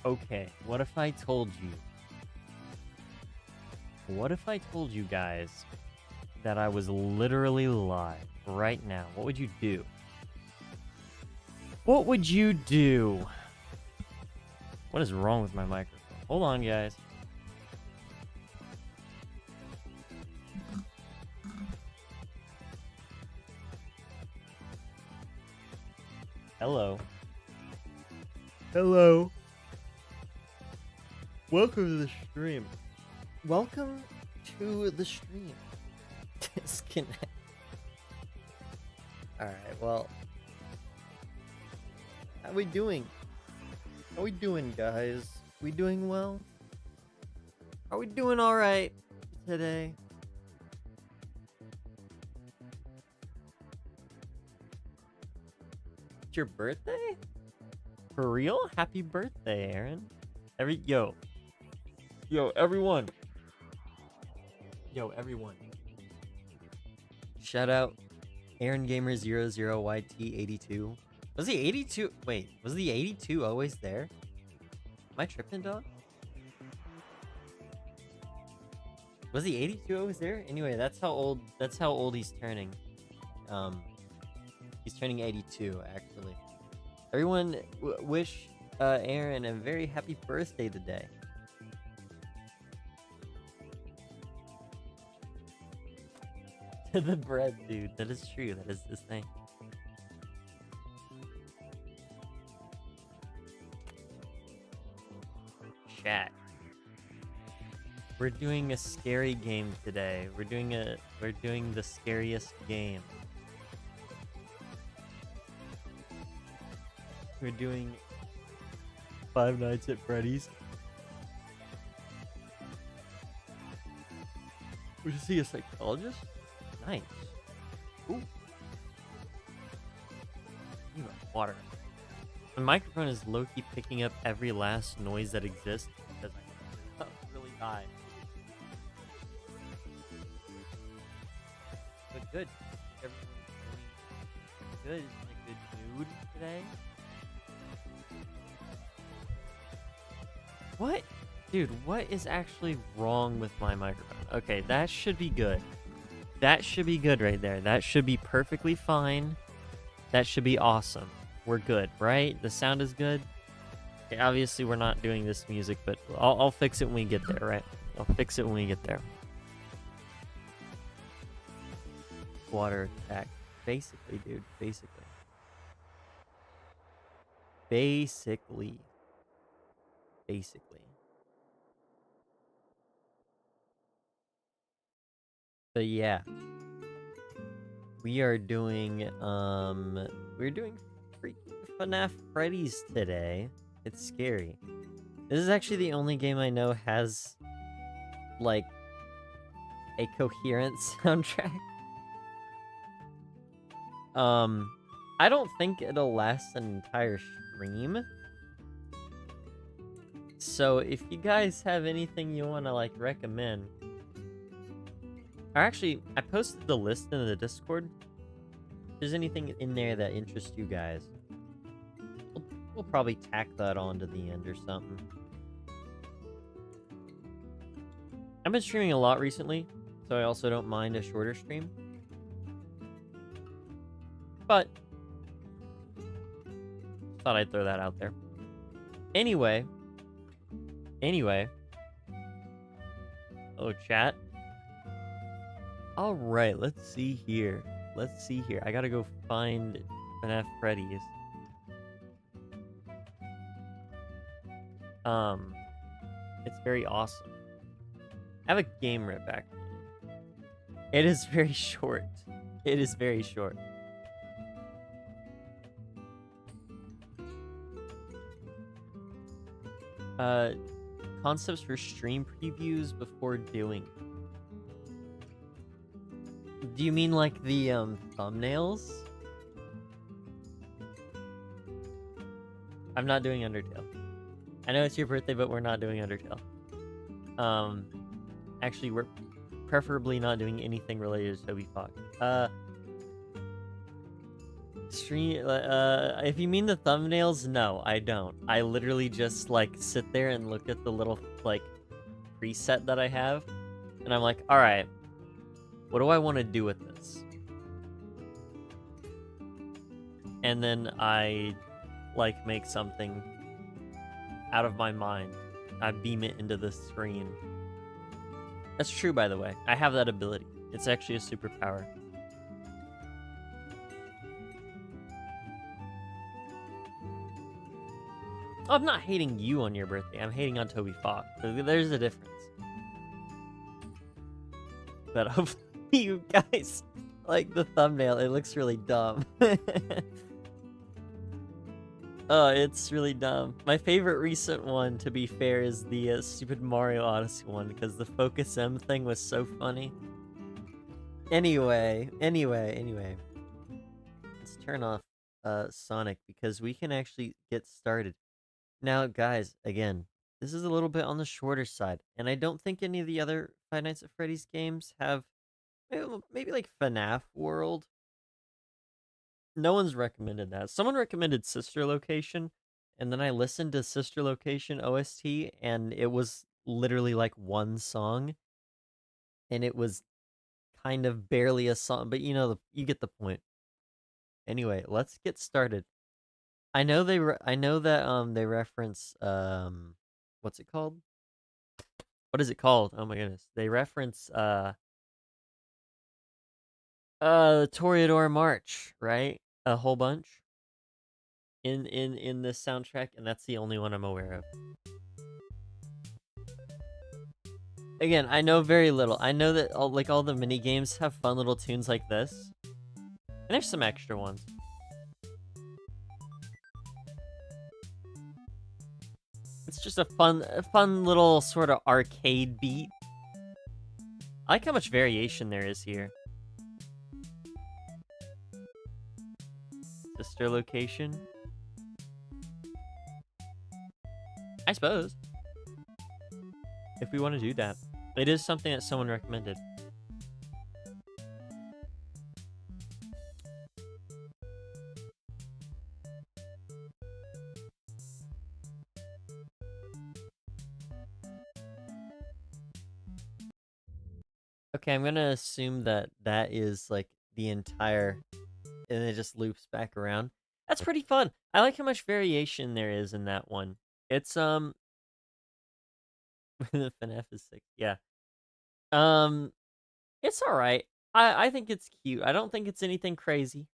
Okay, what if I told you? What if I told you guys that I was literally live right now? What would you do? What would you do? What is wrong with my microphone? Hold on, guys. Hello. Hello. Welcome to the stream. Welcome to the stream. Disconnect. Alright, well. How we doing? How we doing, guys? We doing well? Are we doing alright today? It's your birthday? For real? Happy birthday, Aaron. Yo, everyone. Yo, everyone. Shout out Aaron Gamer 00YT82. Was the 82? Wait, was the 82 always there? Am I tripping, dog? Was the 82 always there? Anyway, that's how old he's turning. He's turning 82 actually. Everyone wish Aaron a very happy birthday today. The bread, dude. That is true. That is this thing. Chat. We're doing a scary game today. We're doing the scariest game. We're doing Five Nights at Freddy's. We should see a psychologist? Nice. Ooh. You got water. The microphone is low-key picking up every last noise that exists because I really high. But good. Everyone's doing good. Is in a good mood today. What? Dude, what is actually wrong with my microphone? Okay, that should be good. That should be good right there. That should be perfectly fine. That should be awesome. We're good, right? The sound is good. Okay, obviously, we're not doing this music, but I'll fix it when we get there, right? I'll fix it when we get there. Water attack. Basically, dude. Basically. But yeah. We're doing freaking FNAF Freddy's today. It's scary. This is actually the only game I know has like a coherent soundtrack. I don't think it'll last an entire stream. So if you guys have anything you want to like recommend, or actually, I posted the list in the Discord. If there's anything in there that interests you guys, we'll probably tack that on to the end or something. I've been streaming a lot recently, so I also don't mind a shorter stream. But thought I'd throw that out there. Anyway. Hello, chat. Alright, let's see here. I gotta go find FNAF Freddy's. It's very awesome. I have a game right back. It is very short. It is very short. Concepts for stream previews before doing. Do you mean like the thumbnails? I'm not doing Undertale. I know it's your birthday, but we're not doing Undertale. Actually, we're preferably not doing anything related to Toby Fox. Stream, if you mean the thumbnails, no, I don't. I literally just, like, sit there and look at the little, like, preset that I have, and I'm like, alright, what do I want to do with this? And then I, like, make something out of my mind. I beam it into the screen. That's true, by the way. I have that ability. It's actually a superpower. Oh, I'm not hating you on your birthday. I'm hating on Toby Fox. There's a difference. But hopefully you guys like the thumbnail. It looks really dumb. Oh, it's really dumb. My favorite recent one, to be fair, is the stupid Mario Odyssey one, because the Focus M thing was so funny. Anyway. Let's turn off Sonic, because we can actually get started. Now, guys, again, this is a little bit on the shorter side, and I don't think any of the other Five Nights at Freddy's games have, maybe like FNAF World. No one's recommended that. Someone recommended Sister Location, and then I listened to Sister Location OST, and it was literally like one song, and it was kind of barely a song, but you know, you get the point. Anyway, let's get started. I know I know that they reference what's it called? What is it called? Oh my goodness. They reference the Toreador March, right? A whole bunch in this soundtrack, and that's the only one I'm aware of. Again, I know very little. I know that all the mini games have fun little tunes like this. And there's some extra ones. It's just a fun little sort of arcade beat. I like how much variation there is here. Sister Location. I suppose. If we want to do that. It is something that someone recommended. Okay, I'm gonna assume that that is like the entire, and it just loops back around. That's pretty fun. I like how much variation there is in that one. It's the FNAF is sick. Yeah. It's all right. I think it's cute. I don't think it's anything crazy.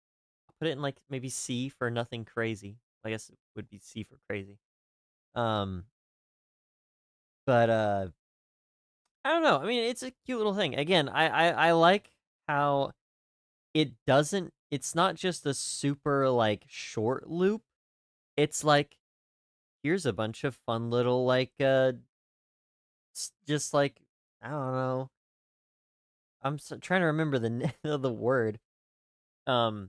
I'll put it in like maybe C for nothing crazy. I guess it would be C for crazy. Um, but I don't know. I mean, it's a cute little thing. Again, I like how it doesn't. It's not just a super like short loop. It's like, here's a bunch of fun little like just like, I don't know. I'm trying to remember the word. Why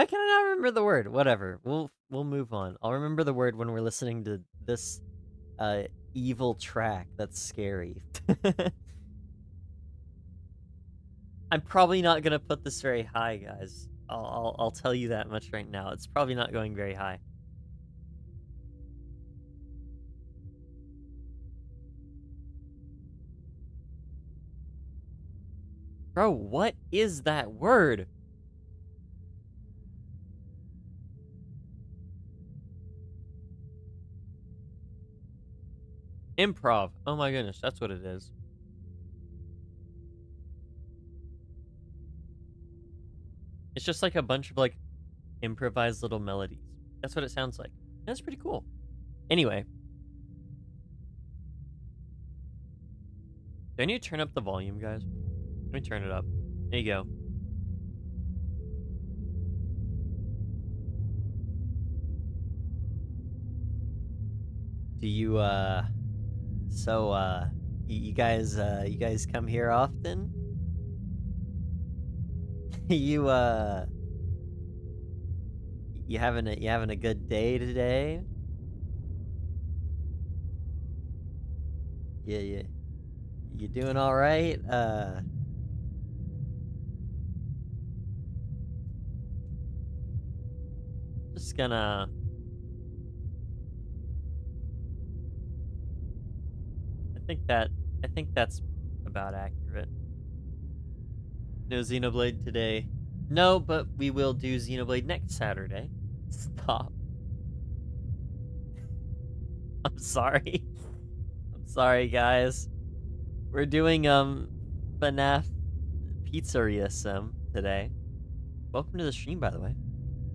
can I not remember the word? Whatever. We'll move on. I'll remember the word when we're listening to this evil track that's scary. I'm probably not gonna put this very high, guys. I'll tell you that much right now. It's probably not going very high. Bro, what is that word? Improv. Oh my goodness, that's what it is. It's just like a bunch of like improvised little melodies. That's what it sounds like. That's pretty cool. Anyway. Do I need to turn up the volume, guys? Let me turn it up. There you go. Do you you guys come here often? you you having a good day today? Yeah. You doing all right? just gonna... I think that's about accurate. No Xenoblade today. No, but we will do Xenoblade next Saturday. Stop. I'm sorry. I'm sorry, guys. We're doing FNAF Pizzeria sim today. Welcome to the stream, by the way.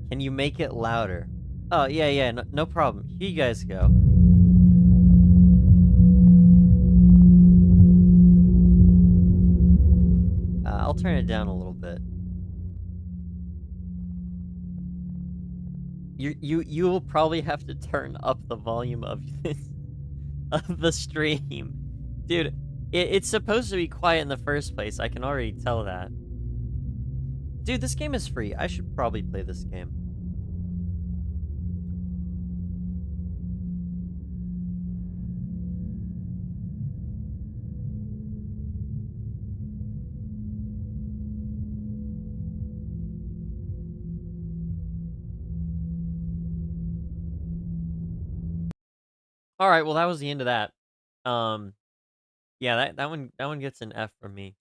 Can you make it louder? Oh, yeah, no problem. Here you guys go. I'll turn it down a little bit. You will probably have to turn up the volume of this, of the stream. Dude, it's supposed to be quiet in the first place. I can already tell that. Dude, this game is free. I should probably play this game. All right, well that was the end of that. Yeah, that one gets an F from me.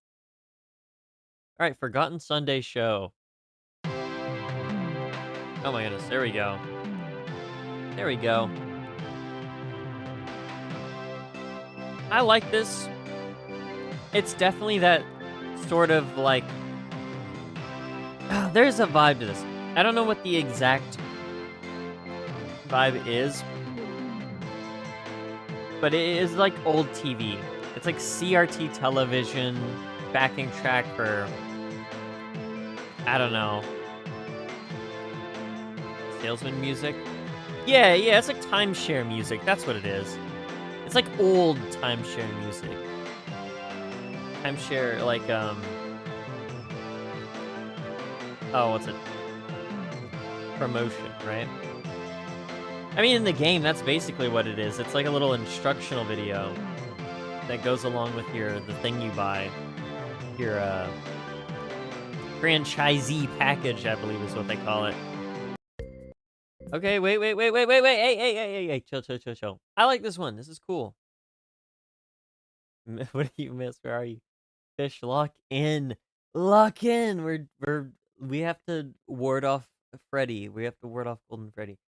All right, Forgotten Sunday Show. Oh my goodness, there we go. There we go. I like this. It's definitely that sort of like... there's a vibe to this. I don't know what the exact vibe is, but it is like old TV. It's like CRT television, backing track for, I don't know, salesman music. Yeah, it's like timeshare music. That's what it is. It's like old timeshare music. Timeshare, like, oh, what's it? Promotion, right? I mean, in the game, that's basically what it is. It's like a little instructional video that goes along with the thing you buy. Your, franchisee package, I believe is what they call it. Okay, wait. Hey, chill. I like this one. This is cool. What do you miss? Where are you? Fish, lock in. Lock in. We have to ward off Freddy. We have to ward off Golden Freddy.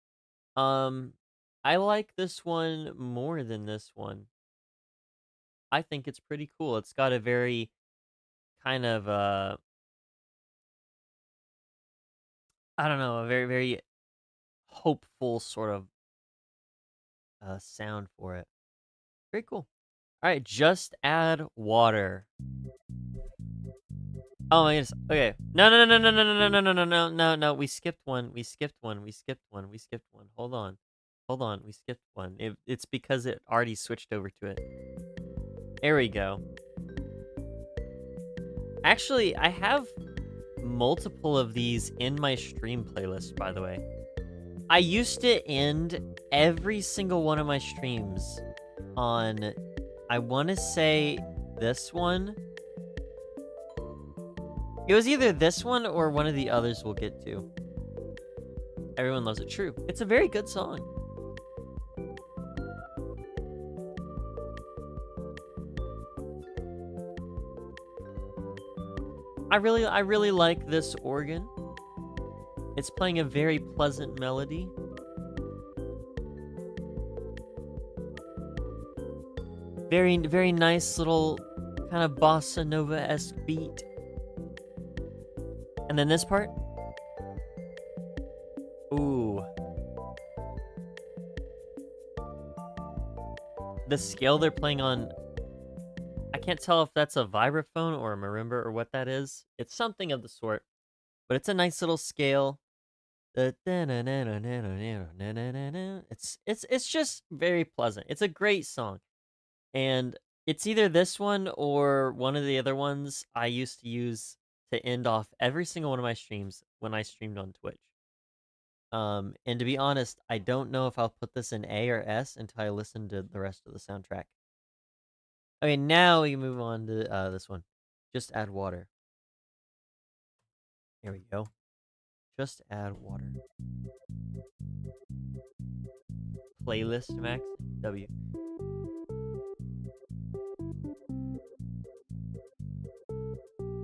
I like this one more than this one. I think it's pretty cool. It's got a very kind of I don't know, a very hopeful sort of sound for it. Very cool. All right, just add water. Oh my goodness. Okay. No. We skipped one. Hold on. We skipped one. It's because it already switched over to it. There we go. Actually, I have multiple of these in my stream playlist, by the way. I used to end every single one of my streams on, I want to say, this one. It was either this one or one of the others we'll get to. Everyone Loves It. True. It's a very good song. I really like this organ. It's playing a very pleasant melody. Very nice little kind of bossa nova-esque beat. And then this part. Ooh. The scale they're playing on, I can't tell if that's a vibraphone or a marimba or what that is. It's something of the sort. But it's a nice little scale. It's just very pleasant. It's a great song. And it's either this one or one of the other ones I used to use to end off every single one of my streams when I streamed on Twitch. And to be honest, I don't know if I'll put this in A or S until I listen to the rest of the soundtrack. Okay, now we move on to this one. Just add water. There we go. Just add water. Playlist max W.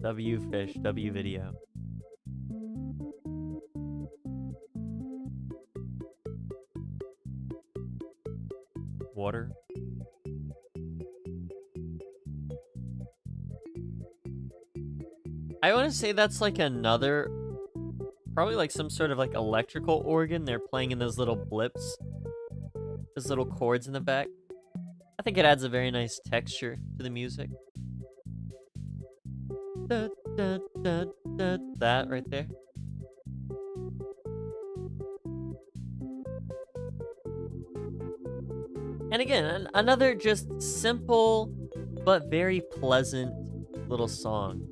W fish, W video. Water. I want to say that's like another, probably like some sort of like electrical organ. They're playing in those little blips, those little chords in the back. I think it adds a very nice texture to the music. Da, da, da, da, that right there. And again, another just simple but very pleasant little song.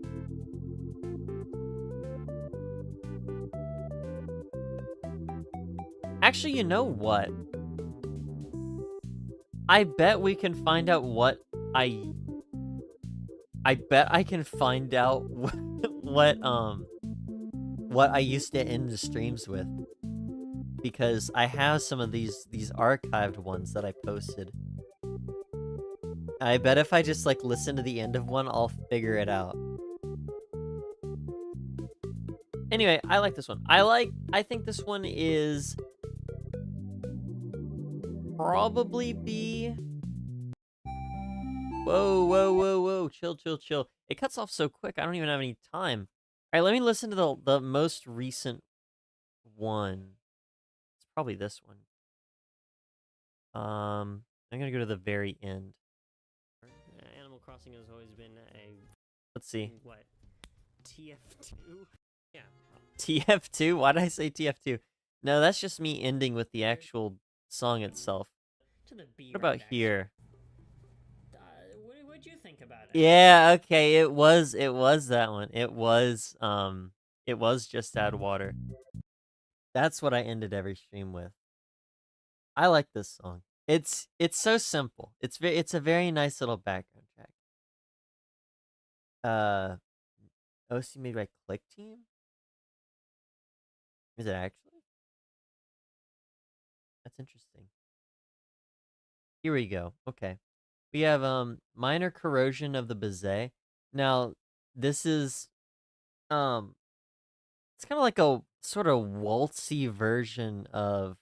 Actually, you know what? I bet we can find out what I bet I can find out what I used to end the streams with, because I have some of these archived ones that I posted. I bet if I just like listen to the end of one, I'll figure it out. Anyway, I like this one. I think this one is probably B. Whoa, whoa, whoa, whoa. Chill, chill, chill. It cuts off so quick, I don't even have any time. All right, let me listen to the most recent one. It's probably this one. I'm gonna go to the very end. Animal Crossing has always been a... Let's see. What? TF2? Yeah. TF2? Why did I say TF2? No, that's just me ending with the actual song itself. What about here? What'd you think about it? Yeah, okay, it was that one. It was Just Add Water. That's what I ended every stream with. I like this song. It's so simple. It's a very nice little background track. OC made by Click Team? Is it actually? That's interesting. Here we go. Okay. We have minor corrosion of the Bizet. Now, this is it's kind of like a sort of waltzy version of,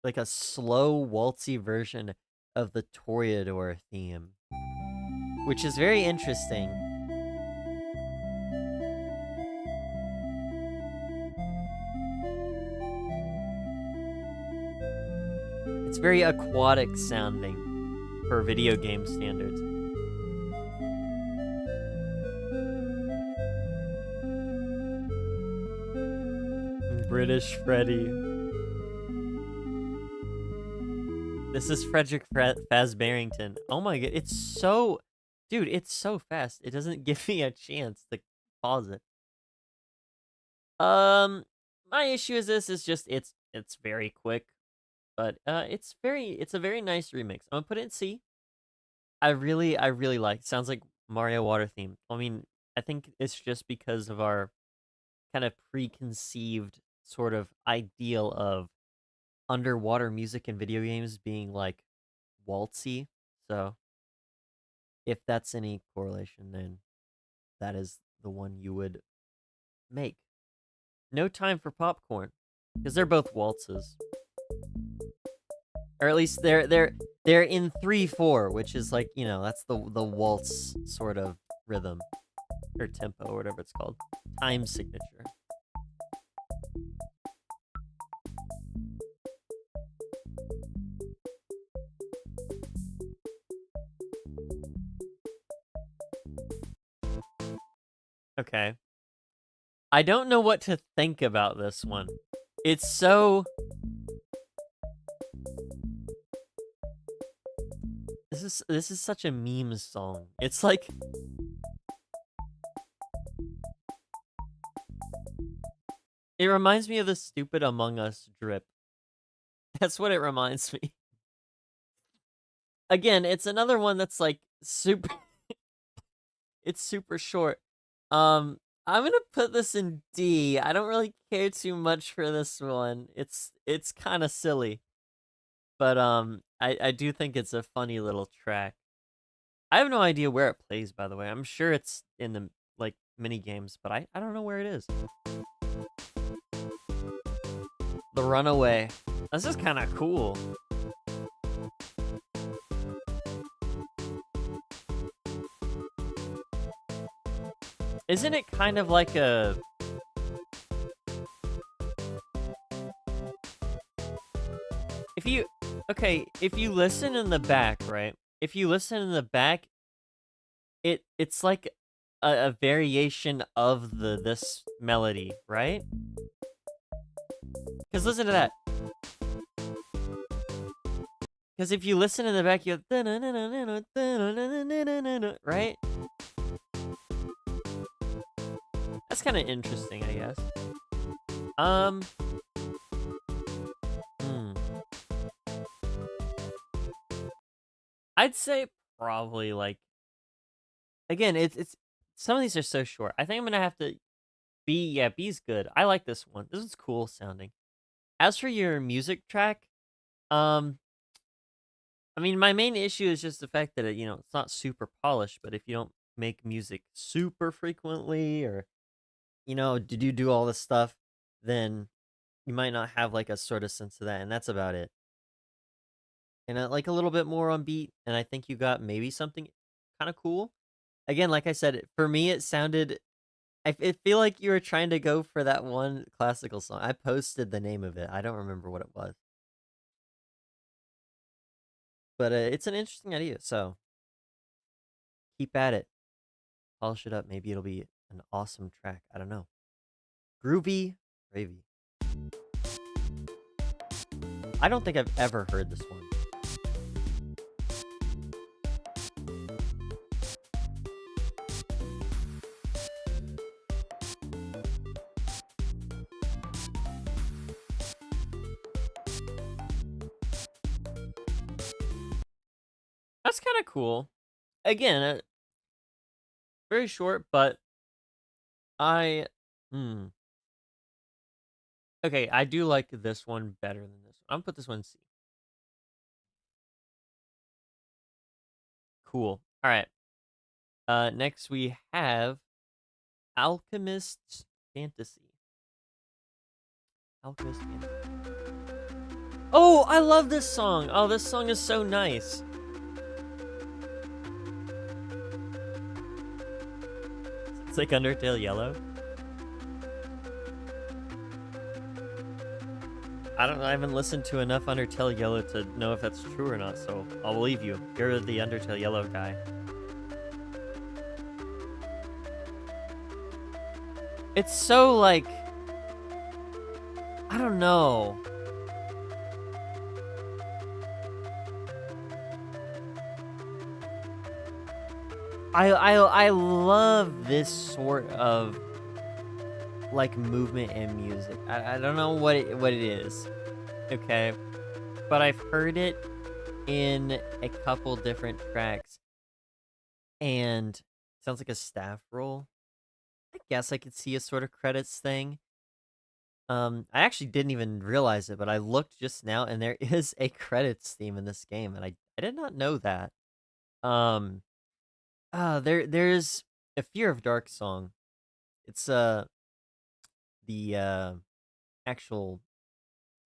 like a slow waltzy version of the Toreador theme, which is very interesting. It's very aquatic sounding for video game standards. British Freddy. This is Frederick Fazbearington. Oh my god, it's so... Dude, it's so fast. It doesn't give me a chance to pause it. My issue is this is just, it's very quick. But it's a very nice remix. I'm gonna put it in C. I really like it. Sounds like Mario Water theme. I mean, I think it's just because of our kind of preconceived sort of ideal of underwater music in video games being like waltzy. So if that's any correlation, then that is the one you would make. No Time for Popcorn, because they're both waltzes. Or at least they're in 3/4, which is like, you know, that's the waltz sort of rhythm or tempo or whatever it's called. Time signature. Okay. I don't know what to think about this one. It's so... This is such a meme song. It's like... It reminds me of the stupid Among Us drip. That's what it reminds me. Again, it's another one that's like super... It's super short. I'm gonna put this in D. I don't really care too much for this one. It's kind of silly, but I do think it's a funny little track. I have no idea where it plays, by the way. I'm sure it's in the like mini games, but I don't know where it is. The Runaway. This is kind of cool. Isn't it kind of like a... If you... Okay, if you listen in the back, right? If you listen in the back, it's like a variation of this melody, right? Because listen to that. Because if you listen in the back, you have... Right? That's kind of interesting, I guess. Hmm. I'd say probably like... Again, it's some of these are so short. I think I'm gonna have to... B. Yeah, B's good. I like this one. This is cool sounding. As for your music track, um, I mean, my main issue is just the fact that it's not super polished. But if you don't make music super frequently, or did you do all this stuff, then you might not have like a sort of sense of that, and that's about it. And like a little bit more on beat, and I think you got maybe something kind of cool. Again, like I said, for me, it sounded... I feel like you were trying to go for that one classical song. I posted the name of it. I don't remember what it was. But it's an interesting idea, so keep at it. Polish it up. Maybe it'll be an awesome track. I don't know. Groovy Gravy. I don't think I've ever heard this one. That's kind of cool. Again, very short, but I... Hmm. Okay, I do like this one better than this one. I'm gonna put this one in C. Cool. All right. Next we have Alchemist's Fantasy. Alchemist Fantasy. Oh, I love this song. Oh, this song is so nice. It's like Undertale Yellow. I don't know. I haven't listened to enough Undertale Yellow to know if that's true or not, so I'll believe you. You're the Undertale Yellow guy. It's so like... I don't know. I love this sort of like movement and music. I don't know what it is, okay, but I've heard it in a couple different tracks, and it sounds like a staff roll. I guess I could see a sort of credits thing. I actually didn't even realize it, but I looked just now, and there is a credits theme in this game, and I did not know that. Um, there's a Fear of Dark song. It's the actual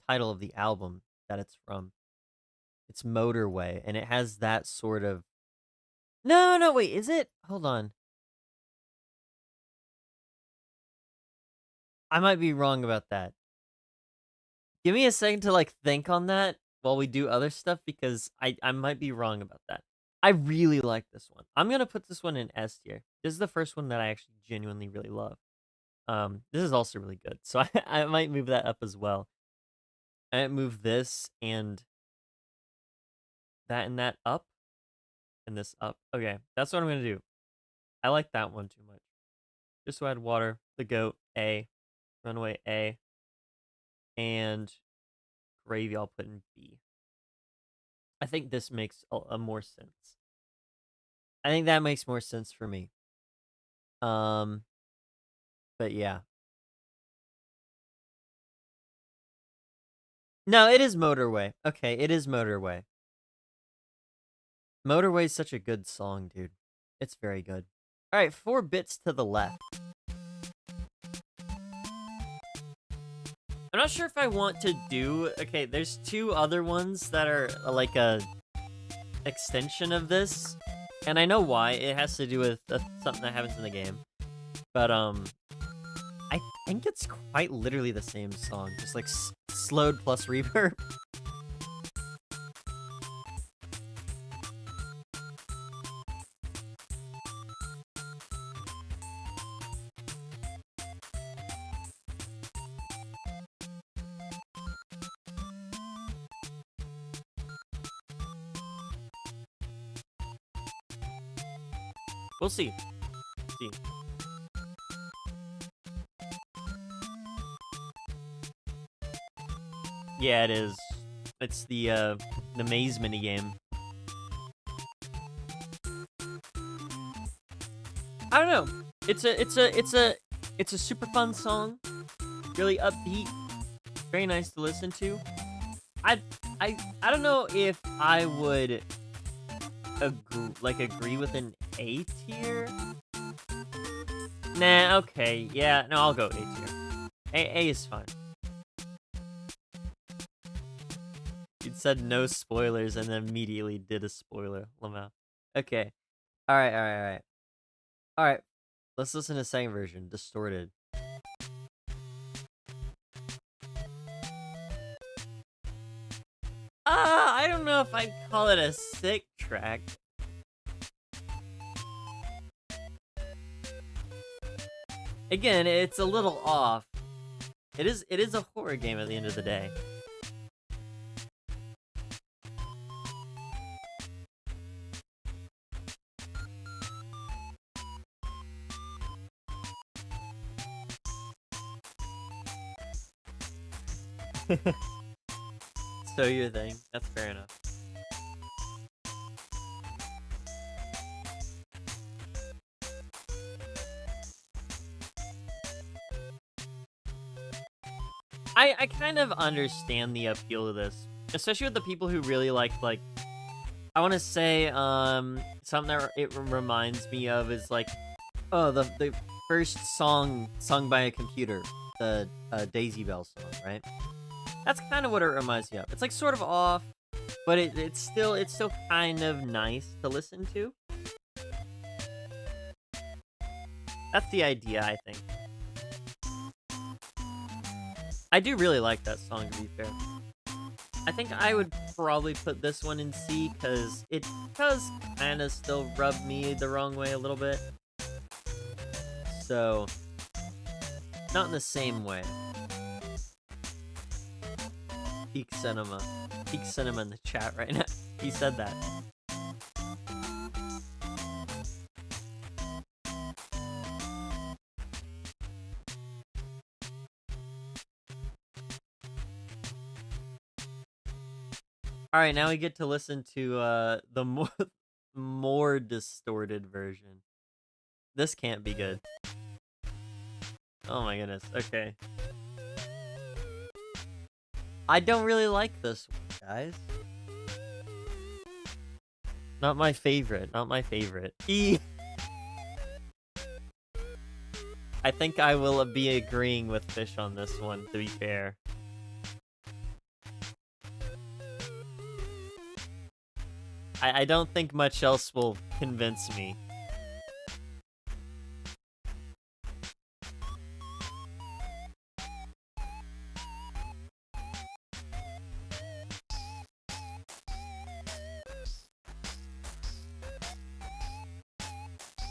title of the album that it's from. It's Motorway, and it has that sort of... No, no, wait, is it? Hold on. I might be wrong about that. Give me a second to like think on that while we do other stuff, because I might be wrong about that. I really like this one. I'm gonna put this one in S tier. This is the first one that I actually genuinely really love. This is also really good, so I might move that up as well. I might move this and that up, and this up. Okay, that's what I'm gonna do. I like that one too much. Just so I had water, the goat, A, runaway, A, and gravy I'll put in B. I think this makes a more sense. I think that makes more sense for me. Um, But yeah. No, it is Motorway. Okay, it is Motorway. Motorway is such a good song, dude. It's very good. All right, 4 bits to the left. I'm not sure if I want to do... Okay, there's 2 other ones that are like a extension of this. And I know why. It has to do with something that happens in the game. But, I think it's quite literally the same song. Just like slowed plus reverb. We'll see. See. Yeah, it is. It's the maze minigame. I don't know. It's a super fun song. Really upbeat. Very nice to listen to. I don't know if I would agree with an A tier. Nah, okay. Yeah, no, I'll go A tier. A is fine. You said no spoilers and then immediately did a spoiler, Lamau. Okay. Alright. Alright. Let's listen to the second version, Distorted. I don't know if I'd call it a sick track. Again, it's a little off. It is a horror game at the end of the day. So your thing. That's fair enough. I kind of understand the appeal of this, especially with the people who really like I want to say something that it reminds me of is like, oh, the first song sung by a computer, the Daisy Bell song, right? That's kind of what it reminds me of. It's like sort of off, but it's still kind of nice to listen to. That's the idea, I think. I do really like that song, to be fair. I think I would probably put this one in C, because it does kind of still rub me the wrong way a little bit. So, not in the same way. Peak cinema in the chat right now. He said that. All right, now we get to listen to the more distorted version. This can't be good. Oh my goodness. Okay. I don't really like this one, guys. Not my favorite. Not my favorite. I think I will be agreeing with Fish on this one, to be fair. I don't think much else will convince me.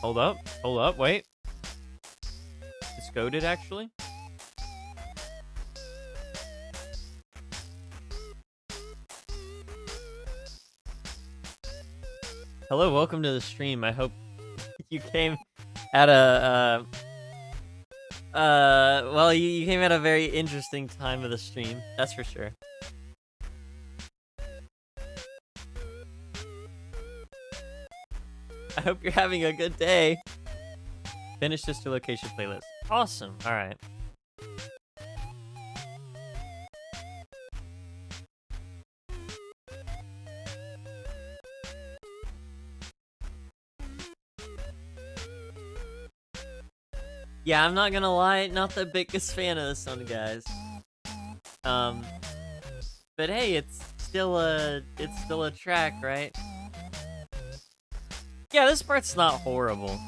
Hold up, wait. It's coded, actually? Hello, welcome to the stream. I hope you came at a, well, you came at a very interesting time of the stream, that's for sure. I hope you're having a good day. Finish this to location playlist. Awesome. All right. Yeah, I'm not gonna lie, not the biggest fan of this one, guys. Um, but hey, it's still a track, right? Yeah, this part's not horrible.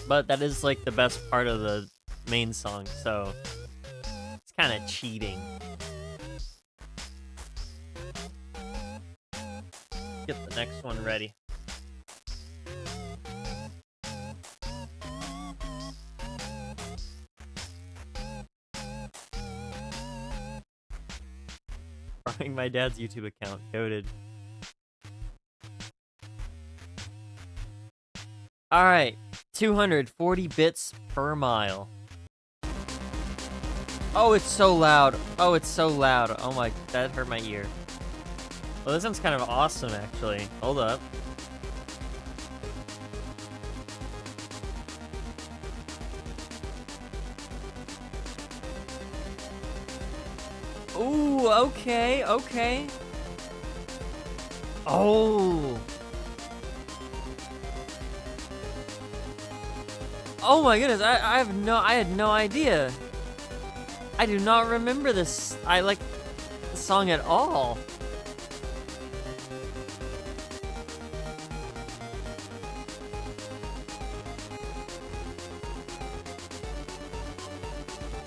But that is like the best part of the main song, so it's kind of cheating. Get the next one ready. Borrowing my dad's YouTube account. Goated. Alright. 240 bits per mile. Oh, it's so loud. Oh, it's so loud. Oh my, that hurt my ear. Well, this one's kind of awesome, actually. Hold up. Ooh, okay, okay. Oh. Oh my goodness, I had no idea. I do not remember this. I like the song at all.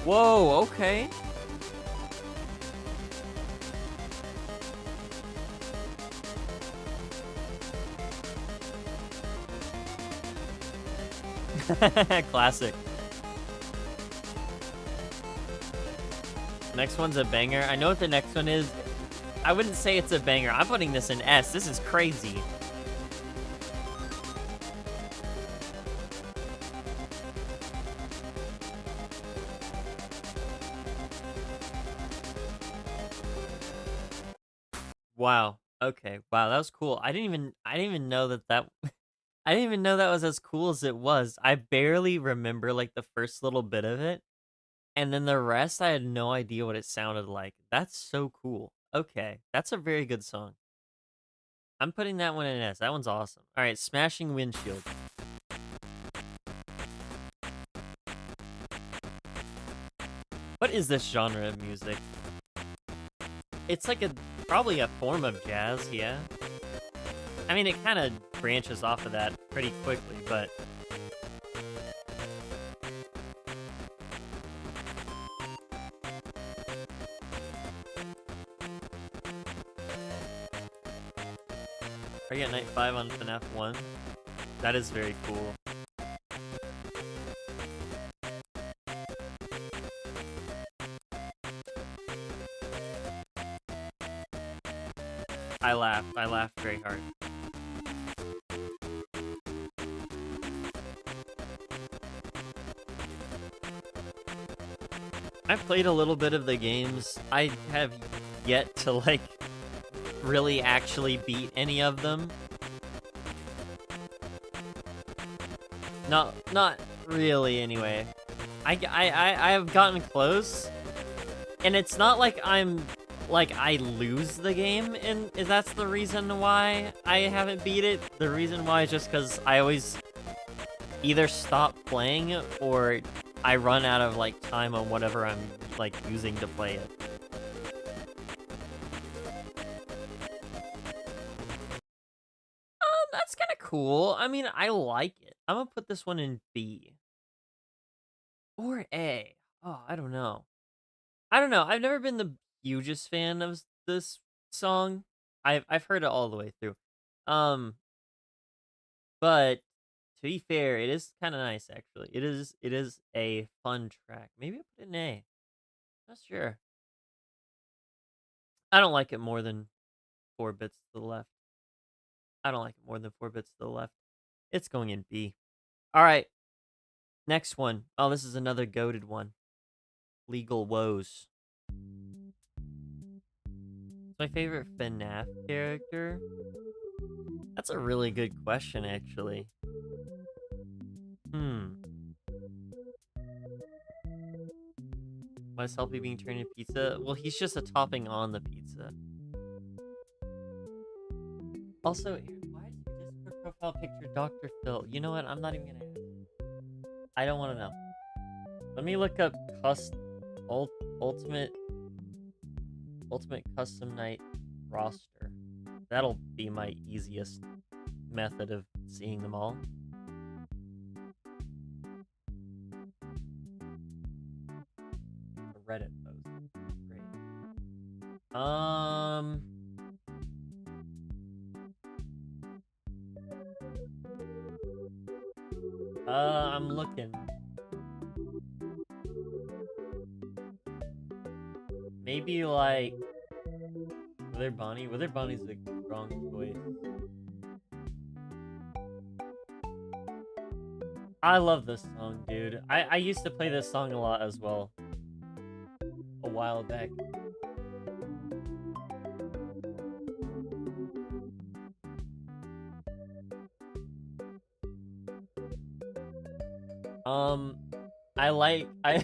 Whoa, okay. Classic. Next one's a banger. I know what the next one is. I wouldn't say it's a banger. I'm putting this in S. This is crazy. Wow. Okay. Wow, that was cool. I didn't even know that I didn't even know that was as cool as it was. I barely remember like the first little bit of it. And then the rest, I had no idea what it sounded like. That's so cool. Okay, that's a very good song. I'm putting that one in S. That one's awesome. All right, Smashing Windshield. What is this genre of music? It's like probably a form of jazz, yeah. I mean, it kind of branches off of that pretty quickly, but are you at night 5 on FNAF 1? That is very cool. I laughed very hard. I've played a little bit of the games. I have yet to, like, really actually beat any of them. Not really, anyway. I have gotten close, and it's not like I lose the game, and that's the reason why I haven't beat it. The reason why is just because I always either stop playing or I run out of, like, time on whatever I'm, like, using to play it. That's kind of cool. I mean, I like it. I'm gonna put this one in B. Or A. Oh, I don't know. I don't know. I've never been the hugest fan of this song. I've heard it all the way through. Um, but to be fair, it is kind of nice actually. It is a fun track. Maybe I'll put it in A. Not sure. I don't like it more than 4 bits to the left. I don't like it more than 4 bits to the left. It's going in B. All right. Next one. Oh, this is another goated one. Legal Woes. It's my favorite FNAF character. That's a really good question, actually. Why is Selfie being turned into pizza? Well, he's just a topping on the pizza. Also, why is your Discord profile picture Dr. Phil? You know what? I'm not even gonna ask. I don't want to know. Let me look up ultimate custom night roster. That'll be my easiest method of seeing them all. A Reddit post. Great. I'm looking. Maybe like Wither Bonnie. Wither Bonnie's a strong choice. I love this song, dude. I used to play this song a lot as well. A while back. I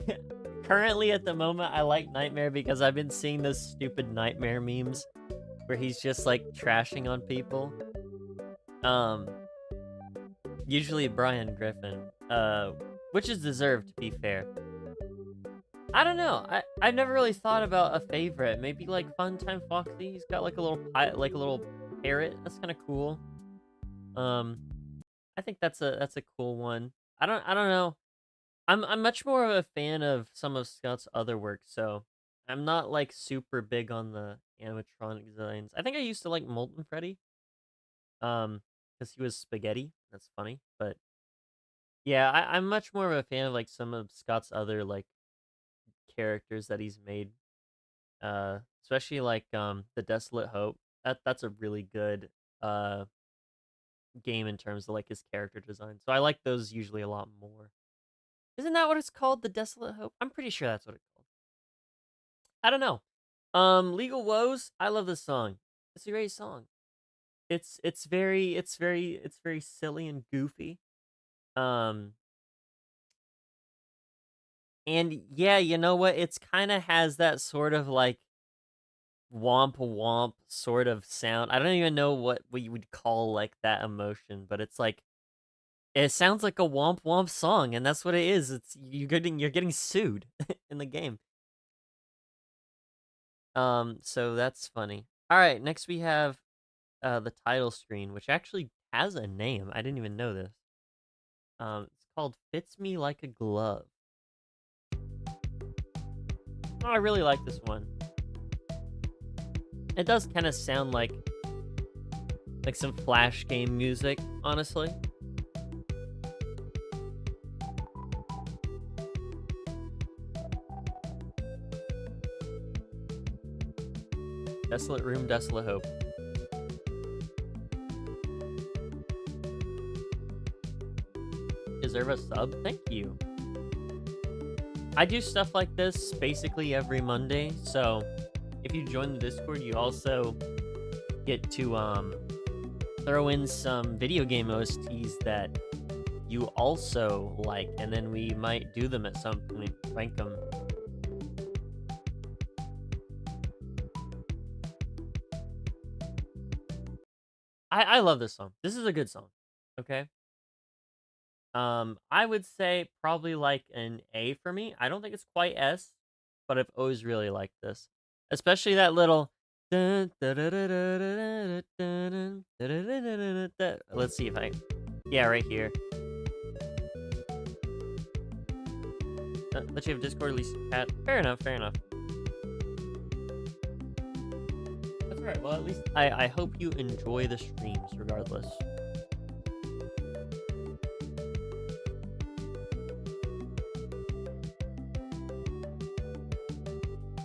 currently at the moment I like Nightmare because I've been seeing those stupid Nightmare memes where he's just like trashing on people. Usually Brian Griffin, which is deserved to be fair. I don't know. I've never really thought about a favorite. Maybe like Funtime Foxy. He's got like a little parrot. That's kind of cool. I think that's a cool one. I don't know. I'm much more of a fan of some of Scott's other work, so I'm not like super big on the animatronic designs. I think I used to like Molten Freddy, because he was spaghetti. That's funny, but yeah, I'm much more of a fan of like some of Scott's other like characters that he's made. Especially like the Desolate Hope. That's a really good uh game in terms of like his character design. So I like those usually a lot more. Isn't that what it's called? The Desolate Hope? I'm pretty sure that's what it's called. I don't know. Legal Woes. I love this song. It's a great song. It's very silly and goofy. Um, and yeah, you know what? It's kind of has that sort of like womp womp sort of sound. I don't even know what you would call like that emotion, but it's like it sounds like a womp womp song, and that's what it is. It's you're getting sued in the game. So that's funny. All right, next we have the title screen, which actually has a name. I didn't even know this. It's called "Fits Me Like a Glove." Oh, I really like this one. It does kind of sound like some Flash game music, honestly. Desolate Room, Desolate Hope. Deserve a sub? Thank you. I do stuff like this basically every Monday, so if you join the Discord, you also get to throw in some video game OSTs that you also like, and then we might do them at some point, rank them. I love this song. This is a good song. Okay. I would say probably like an A for me. I don't think it's quite S, but I've always really liked this, especially that little. Let's see if I. Yeah, right here. Let you have Discord, at least chat. Fair enough. Fair enough. That's right. Well, at least I hope you enjoy the streams, regardless.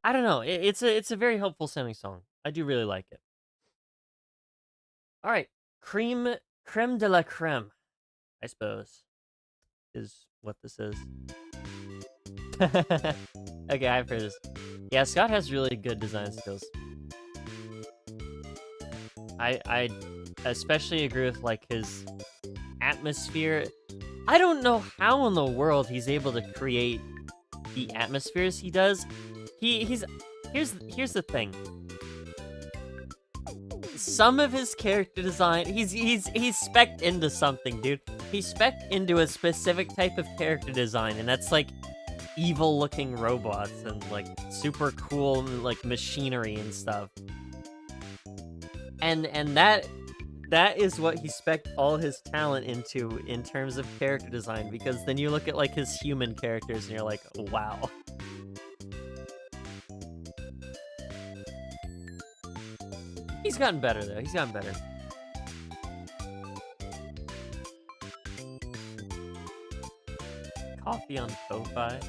I don't know. It's a very helpful sounding song. I do really like it. All right, creme de la creme, I suppose, is what this is. Okay, I've heard this. Yeah, Scott has really good design skills. I especially agree with like his atmosphere. I don't know how in the world he's able to create the atmospheres he does. Here's the thing. Some of his character design, he's spec'd into something, dude. He's spec'd into a specific type of character design, and that's like evil looking robots and like super cool like machinery and stuff. And that is what he spec'd all his talent into in terms of character design, because then you look at like his human characters and you're like, wow. He's gotten better though. He's gotten better. Coffee on Ko-Fi.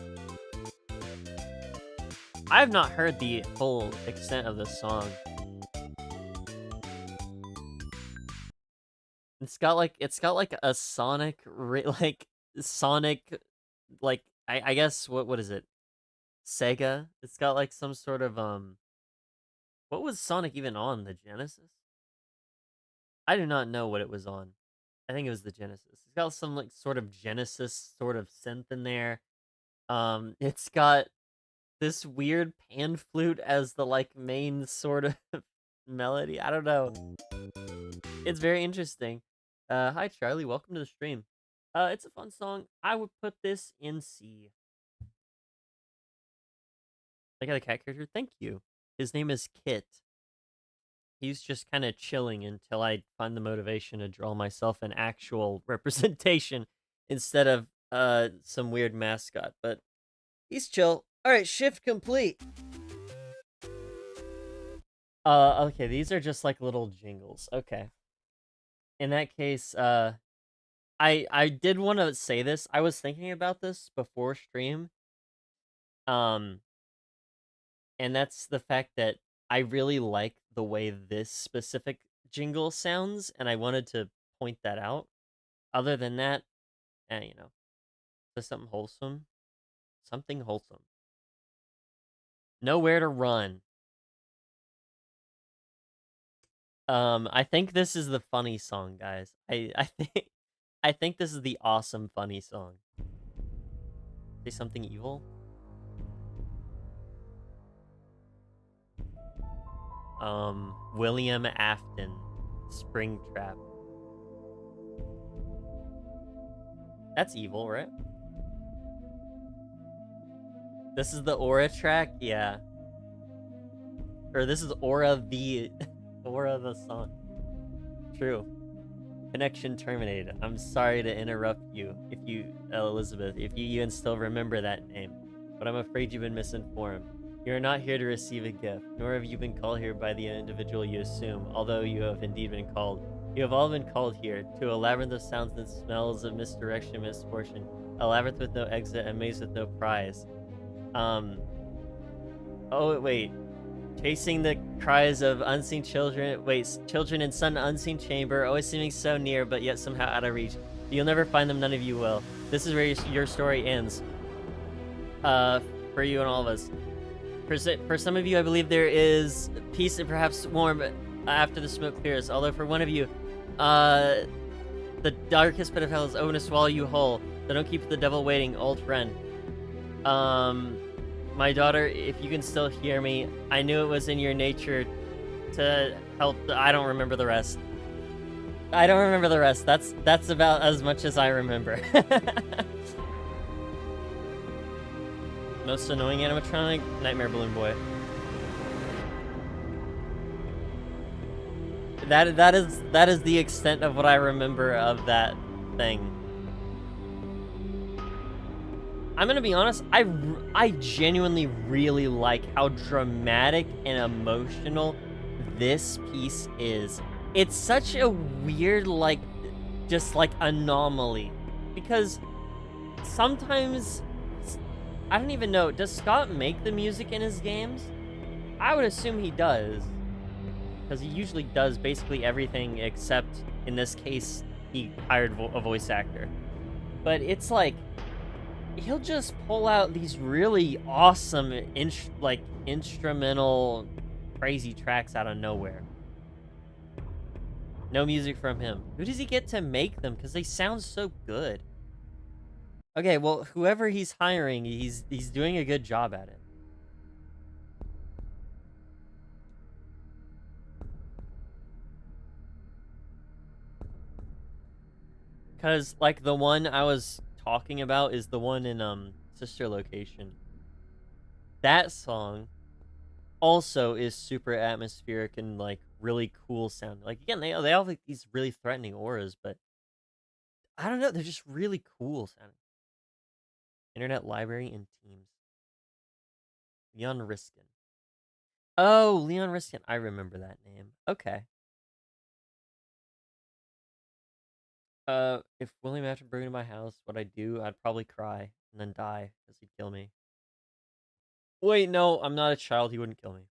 I have not heard the full extent of this song. It's got like a Sonic I guess what is it? Sega. It's got like some sort of what was Sonic even on, the Genesis? I do not know what it was on. I think it was the Genesis. It's got some like sort of Genesis sort of synth in there. It's got this weird pan flute as the like main sort of melody. I don't know. It's very interesting. Hi Charlie, welcome to the stream. It's a fun song. I would put this in C. I got a cat character. Thank you. His name is Kitt. He's just kind of chilling until I find the motivation to draw myself an actual representation instead of some weird mascot. But he's chill. All right, shift complete. Okay, these are just like little jingles. Okay. In that case, I did want to say this. I was thinking about this before stream. And that's the fact that I really like the way this specific jingle sounds, and I wanted to point that out. Other than that, you know, just something wholesome. Something wholesome. Nowhere to run. I think this is the funny song, guys. I think this is the awesome funny song. Say something evil. William Afton, Springtrap. That's evil, right? This is the Aura track, yeah. Or this is Aura the Aura the song. True. Connection terminated. I'm sorry to interrupt you, if you, Elizabeth, if you even still remember that name, but I'm afraid you've been misinformed. You are not here to receive a gift, nor have you been called here by the individual you assume, although you have indeed been called. You have all been called here, to a labyrinth of sounds and smells of misdirection and misfortune, a labyrinth with no exit, a maze with no prize. Oh, wait. Chasing the cries of unseen children, children in some unseen chamber, always seeming so near, but yet somehow out of reach. You'll never find them, none of you will. This is where your story ends. For you and all of us. For some of you, I believe there is peace and perhaps warm after the smoke clears. Although for one of you, the darkest pit of hell is open to swallow you whole. So don't keep the devil waiting, old friend. My daughter, if you can still hear me, I knew it was in your nature to help. I don't remember the rest. I don't remember the rest. That's about as much as I remember. Most annoying animatronic, Nightmare Balloon Boy. That is the extent of what I remember of that thing. I'm gonna be honest, I genuinely really like how dramatic and emotional this piece is. It's such a weird, like, just like anomaly, because sometimes, I don't even know, does Scott make the music in his games? I would assume he does, because he usually does basically everything except, in this case, he hired a voice actor. But it's like, he'll just pull out these really awesome, instrumental, crazy tracks out of nowhere. No music from him. Who does he get to make them? Because they sound so good. Okay, well, whoever he's hiring, he's doing a good job at it. Because, like, the one I was talking about is the one in, Sister Location. That song also is super atmospheric and, like, really cool sounding. Like, again, they all have, like, these really threatening auras, but I don't know, they're just really cool sounding. Internet Library and Teams. Leon Riskin. Oh, Leon Riskin. I remember that name. Okay. If William Afton broke into my house, what I'd do, I'd probably cry and then die because he'd kill me. Wait, no, I'm not a child. He wouldn't kill me.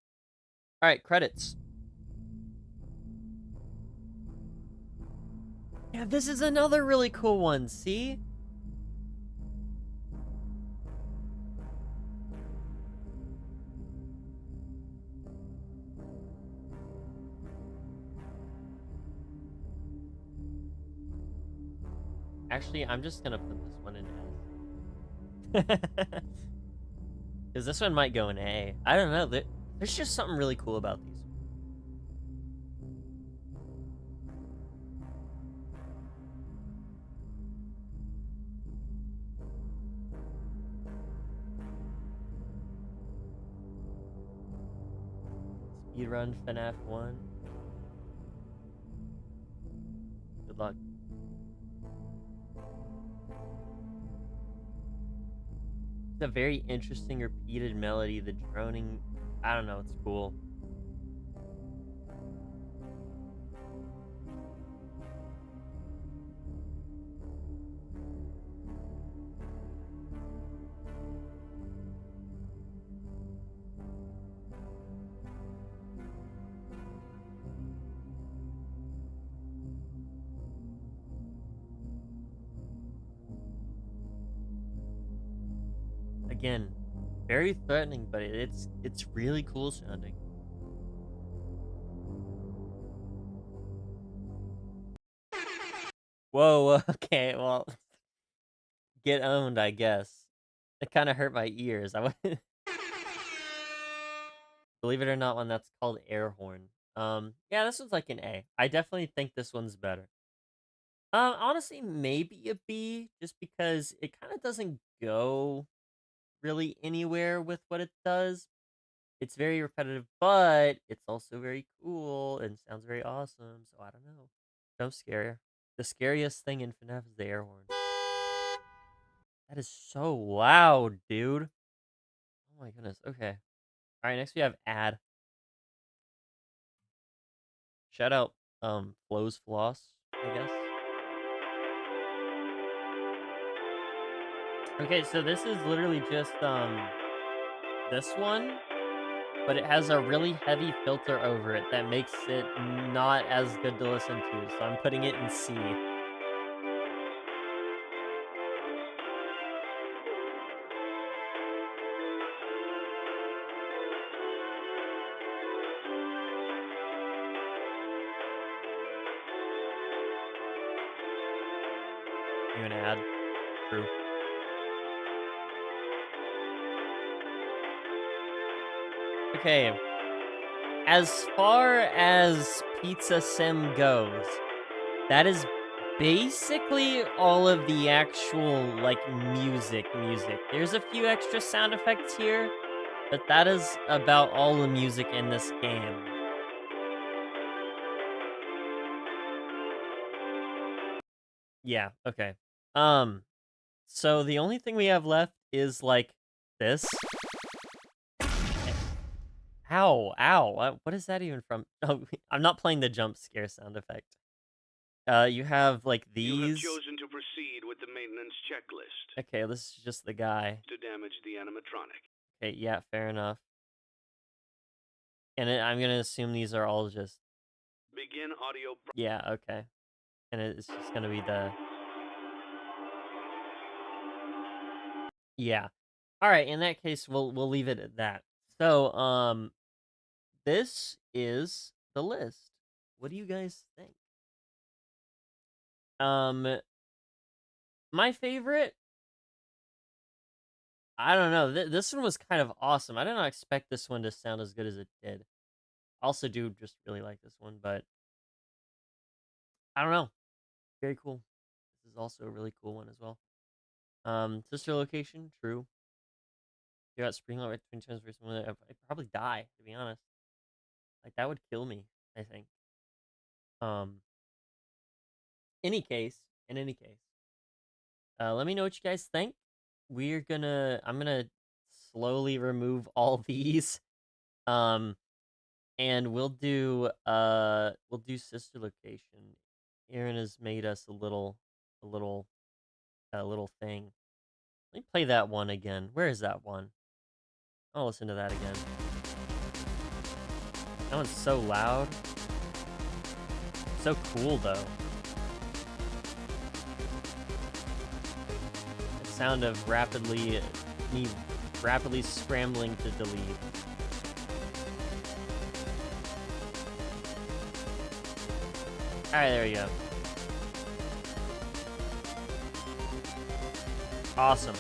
All right, credits. Yeah, this is another really cool one. See? Actually, I'm just gonna put this one in S. Because this one might go in A. I don't know. There's just something really cool about these. Speedrun FNAF 1. Good luck. It's a very interesting repeated melody. The droning, I don't know, it's cool. Again, very threatening, but it's really cool sounding. Whoa, okay, well, get owned, I guess. It kind of hurt my ears. Believe it or not, one that's called Air Horn. Yeah, this one's like an A. I definitely think this one's better. Honestly, maybe a B, just because it kind of doesn't go really anywhere with what it does. It's very repetitive, but it's also very cool and sounds very awesome. So I don't know. Jump scare. The scariest thing in FNAF is the air horn. That is so loud, dude. Oh my goodness. Okay. All right. Next we have ad. Shout out, Flo's Floss, I guess. Okay, so this is literally just this one, but it has a really heavy filter over it that makes it not as good to listen to. So I'm putting it in C. You gonna add? True. Okay. As far as Pizza Sim goes, that is basically all of the actual, like, music. There's a few extra sound effects here, but that is about all the music in this game. Yeah, okay. So the only thing we have left is, like, this. Ow, ow, what is that even from? Oh, I'm not playing the jump scare sound effect. You have, like, You have these. chosen to proceed with the maintenance checklist Okay, this is just the guy. to damage the animatronic. Okay, yeah, fair enough. And I'm gonna assume these are all just... Begin audio. Yeah, okay. And it's just gonna be the... Yeah. Alright, in that case, we'll leave it at that. So, this is the list. What do you guys think? My favorite, I don't know. This one was kind of awesome. I did not expect this one to sound as good as it did. Also do just really like this one, but I don't know. Very cool. This is also a really cool one as well. Sister location, true. You got spring right between times versus one. I'd probably die, to be honest. Like that would kill me, I think. Um in any case. Let me know what you guys think. I'm gonna slowly remove all these. Um and we'll do sister location. Aaron has made us a little a little thing. Let me play that one again. Where is that one? I'll listen to that again. That one's so loud. So cool though. The sound of me rapidly scrambling to delete. Alright, there we go. Awesome.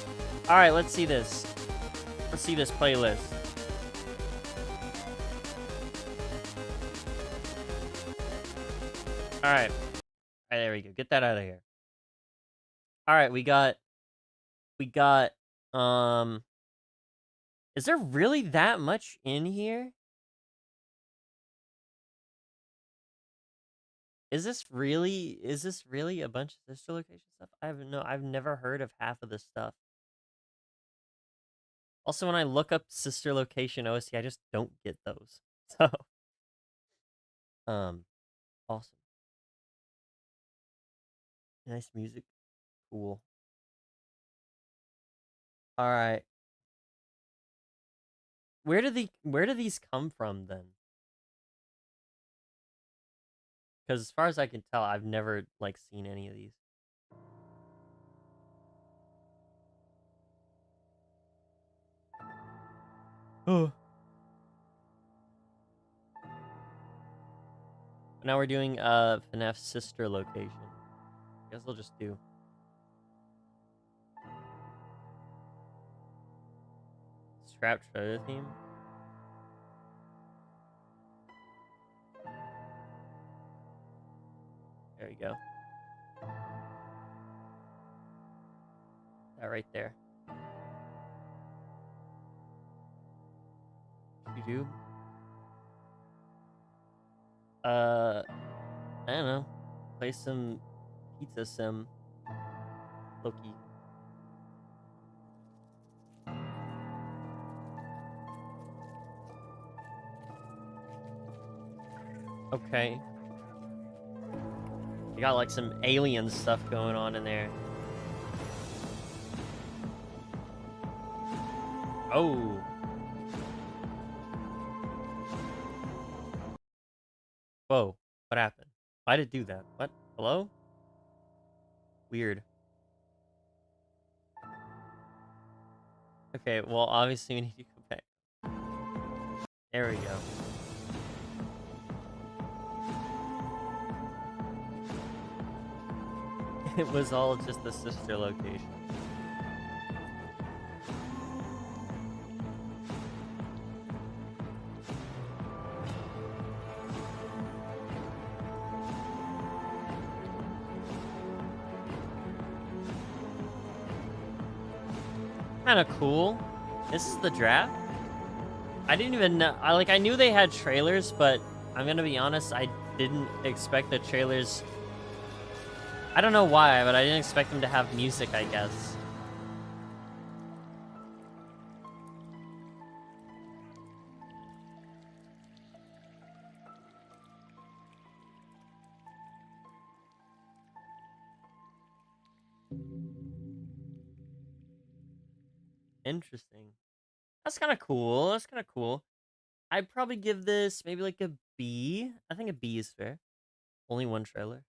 Alright, let's see this. Let's see this playlist. Alright. Alright, there we go. Get that out of here. Alright, we got is there really that much in here? Is this really a bunch of sister location stuff? I've never heard of half of this stuff. Also, when I look up sister location OST, I just don't get those. So awesome. Nice music. Cool. All right. Where do these come from then? Because as far as I can tell, I've never like seen any of these. Oh. Now we're doing FNAF sister location. Guess I'll just do scrap treasure theme. There we go. That right there. YouTube. I don't know. Play some pizza sim. Loki. Okay. You got like some alien stuff going on in there. Oh. Whoa. What happened? Why did it do that? What? Hello? Weird. Okay, well, obviously we need to go back. There we go. It was all just the sister location. Kind of cool. This is the draft. I didn't even know. I knew they had trailers, but I'm gonna be honest. I didn't expect the trailers. I don't know why, but I didn't expect them to have music, I guess. Interesting. That's kind of cool. That's kind of cool. I'd probably give this maybe like a B. I think a B is fair. Only one trailer.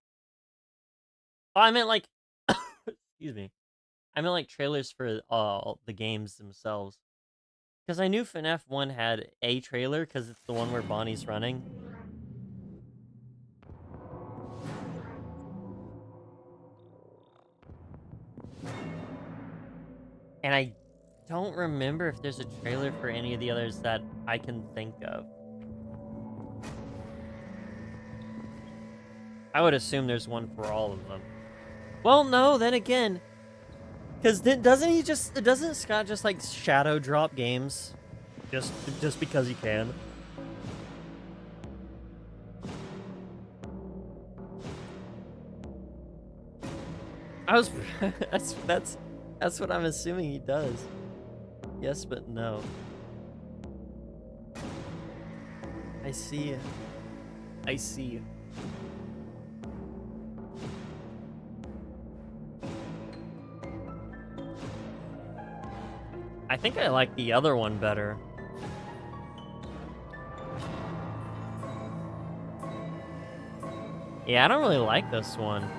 Oh, I meant like, excuse me. I meant like trailers for the games themselves. Because I knew FNAF 1 had a trailer because it's the one where Bonnie's running. And I don't remember if there's a trailer for any of the others that I can think of. I would assume there's one for all of them. Well, no, then again, because doesn't Scott just like shadow drop games just because he can? I was that's what I'm assuming he does. Yes, but no. I see. I see. I think I like the other one better. Yeah, I don't really like this one.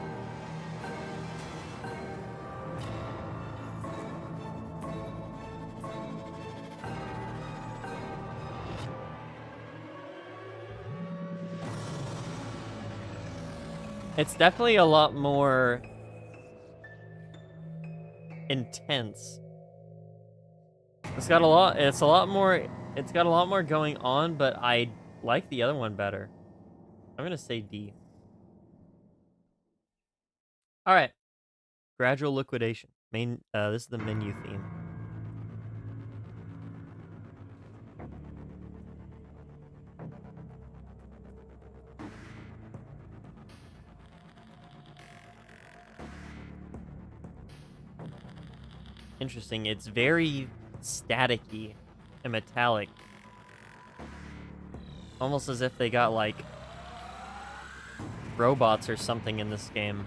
It's definitely a lot more intense. It's got a lot more going on, but I like the other one better. I'm gonna say D. All right. Gradual liquidation. This is the menu theme. Interesting. It's very staticky and metallic. Almost as if they got like robots or something in this game.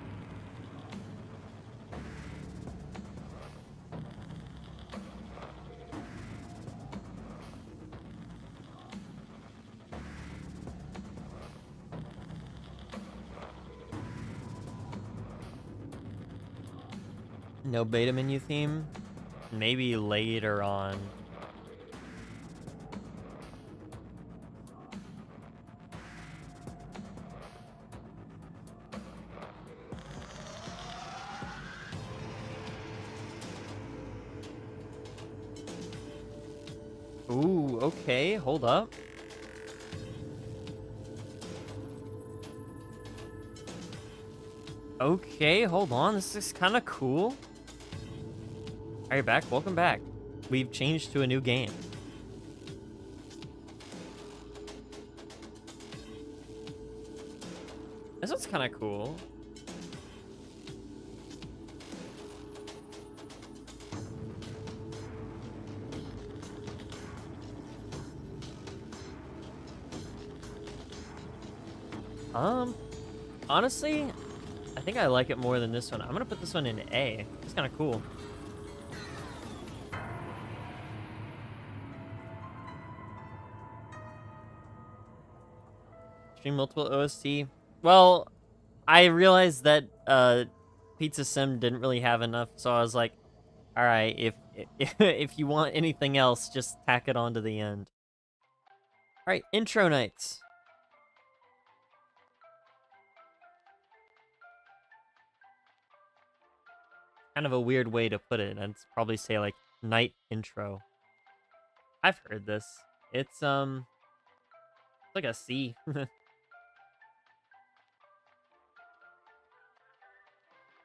No beta menu theme? Maybe later on. Ooh, okay, hold up. Okay, hold on. This is kind of cool. Are you back? Welcome back. We've changed to a new game. This one's kind of cool. Honestly, I think I like it more than this one. I'm gonna put this one in A. It's kind of cool. Stream multiple OST. Well, I realized that Pizza Sim didn't really have enough, so I was like, all right, if you want anything else, just tack it on to the end. All right, intro nights. Kind of a weird way to put it. I'd probably say like night intro. I've heard this. It's like a C. A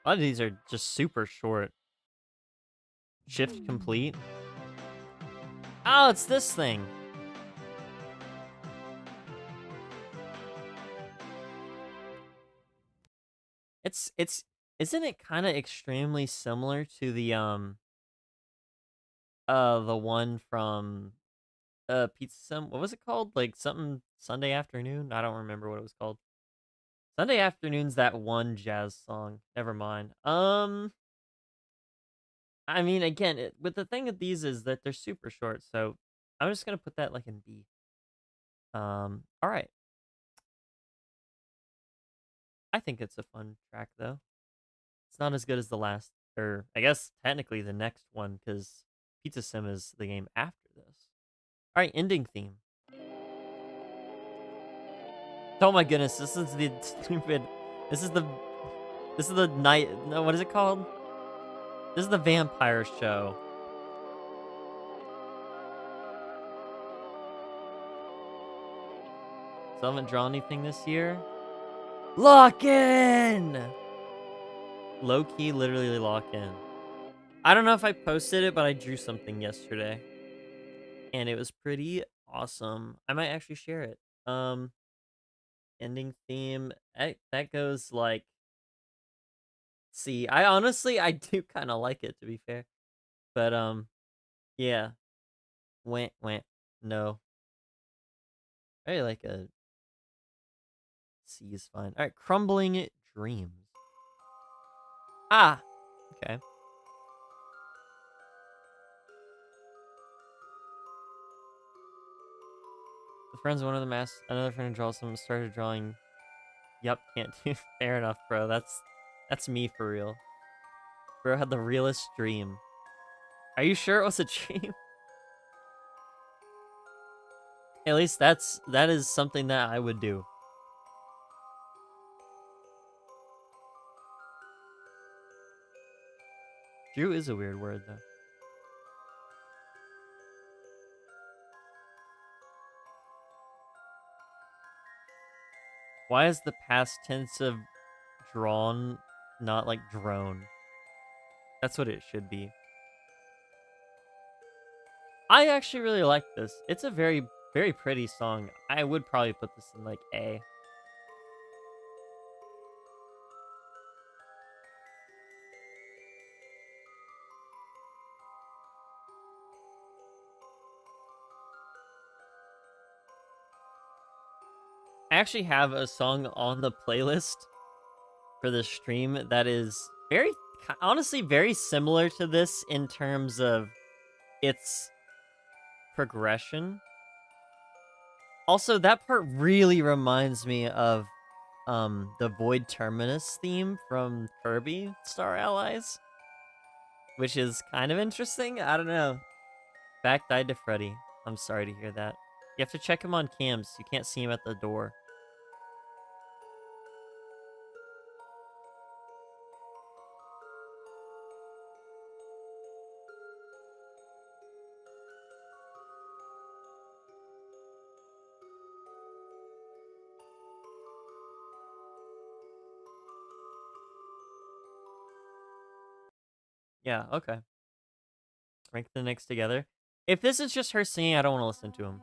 lot of these are just super short. Shift complete. Oh, it's this thing. Isn't it kind of extremely similar to the one from Pizza Sim? What was it called? Like something Sunday Afternoon? I don't remember what it was called. Sunday Afternoon's that one jazz song. Never mind. I mean, again, but the thing with these is that they're super short, so I'm just gonna put that like in B. All right. I think it's a fun track though. It's not as good as the last, or I guess technically the next one, because Pizza Sim is the game after this. All right, ending theme. Oh my goodness, this is the stupid. This is the night. No, what is it called? This is the vampire show. Still haven't drawn anything this year. Lock in! Low key, literally lock in. I don't know if I posted it, but I drew something yesterday. And it was pretty awesome. I might actually share it. Ending theme. That goes like. See, I do kind of like it, to be fair. But, yeah. Went. No. I like a C is fine. Alright, crumbling dreams. Ah! Okay. The friends of one of the masks, another friend draws some, started drawing. Yep, can't do. Fair enough, bro. That's me for real. Bro had the realest dream. Are you sure it was a dream? At least that is something that I would do. Drew is a weird word, though. Why is the past tense of drawn not like drone? That's what it should be. I actually really like this. It's a very, very pretty song. I would probably put this in like A. I actually have a song on the playlist for the stream that is honestly very similar to this in terms of its progression. Also, that part really reminds me of the Void Terminus theme from Kirby Star Allies, which is kind of interesting. I don't know. Back died to Freddy. I'm sorry to hear that. You have to check him on cams. You can't see him at the door. Yeah, okay. Rank the Knicks together. If this is just her singing, I don't want to listen to him.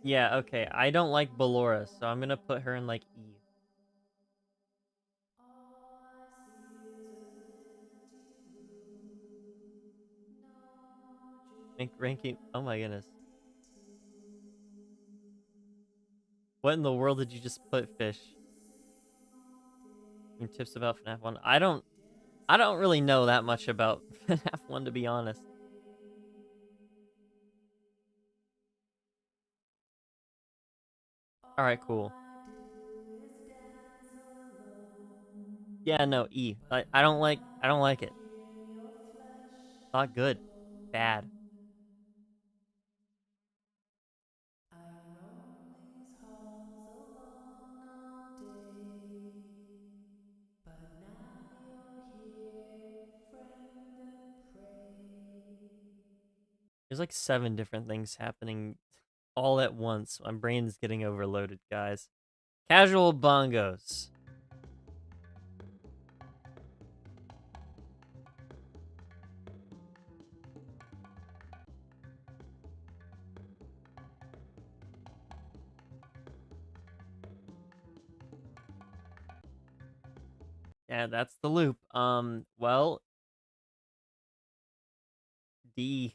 Yeah, okay. I don't like Ballora, so I'm gonna put her in like E. All I see is an empty room. No more Ranking. Oh my goodness. tune. What in the world did you just put, Fish? Some tips about FNAF 1. I don't really know that much about FNAF 1, to be honest. Alright, cool. Yeah, no, E. I don't like it. Not good. Bad. I roam these halls alone all day, but now you're here, friend and prey. There's like 7 different things happening all at once. My brain's getting overloaded, guys. Casual bongos. Yeah, that's the loop. Well, D.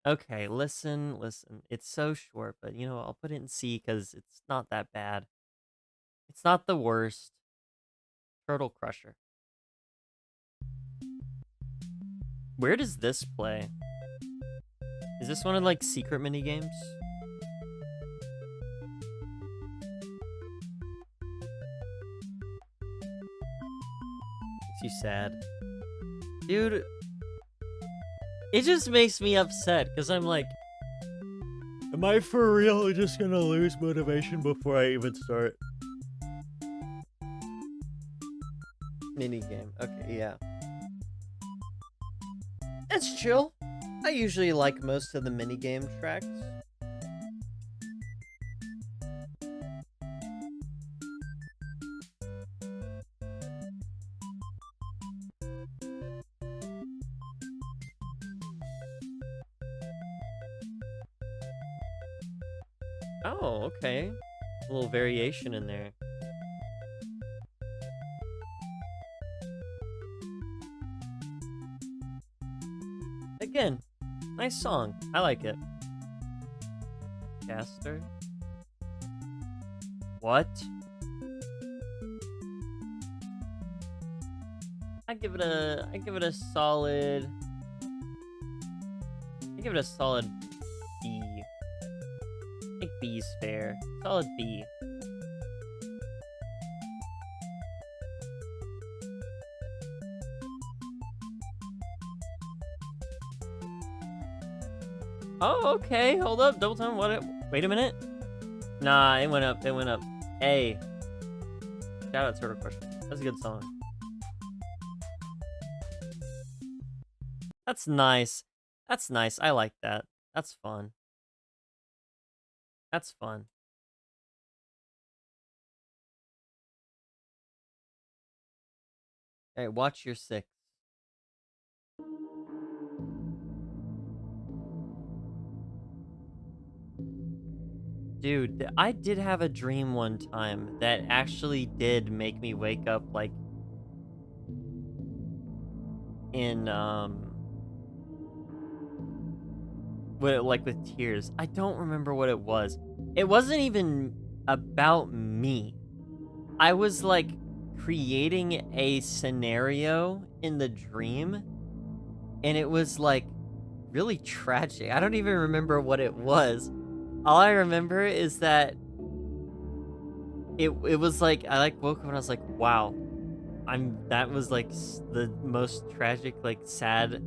Okay. Listen. It's so short, but you know, I'll put it in C because it's not that bad. It's not the worst. Turtle Crusher. Where does this play? Is this one of like secret mini games? Makes you sad, dude. It just makes me upset because I'm like, am I for real just gonna lose motivation before I even start? Mini game. Okay, yeah. It's chill. I usually like most of the minigame tracks. Oh, okay. A little variation in there. Again, nice song. I like it. Caster. What? I give it a solid. I give it a solid B. I think B's fair. Solid B. Oh, okay. Hold up. Double time. What? Wait a minute. Nah, it went up. It went up. A. Shout out Turtle Crusher. That's a good song. That's nice. That's nice. I like that. That's fun. That's fun. All right, watch your 6. Dude, I did have a dream one time that actually did make me wake up, like, in, with tears. I don't remember what it was. It wasn't even about me. I was, like, creating a scenario in the dream, and it was, like, really tragic. I don't even remember what it was. All I remember is that it was like I like woke up and I was like, wow, that was like the most tragic, like sad,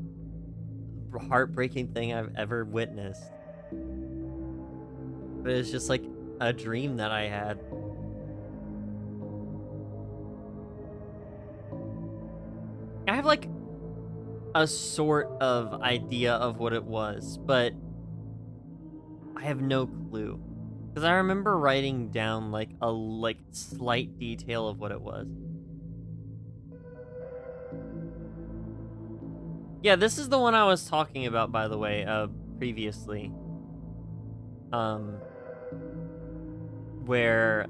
heartbreaking thing I've ever witnessed. But it's just like a dream that I had. I have like a sort of idea of what it was, but I have no clue. Because I remember writing down like a slight detail of what it was. Yeah, this is the one I was talking about, by the way, previously. Where,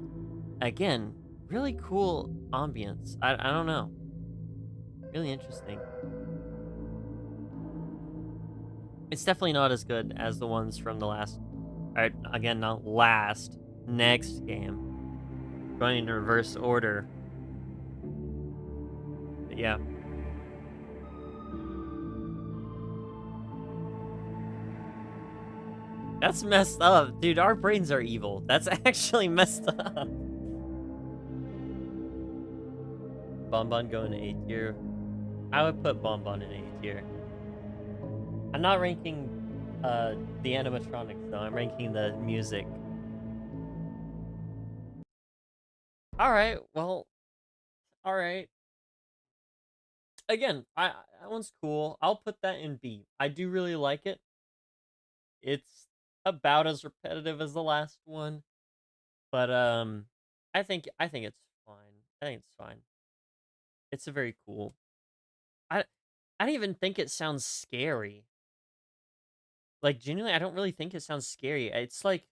again, really cool ambience. I don't know. Really interesting. It's definitely not as good as the ones from the last, again, not last, next game. Going in reverse order. But yeah. That's messed up. Dude, our brains are evil. That's actually messed up. Bonbon going to A tier. I would put Bonbon in A tier. I'm not ranking the animatronics though. I'm ranking the music. Alright, well, alright. Again, that one's cool. I'll put that in B. I do really like it. It's about as repetitive as the last one, but I think it's fine. I think it's fine. It's a very cool. I I don't even think it sounds scary. Like genuinely, I don't really think it sounds scary. It's like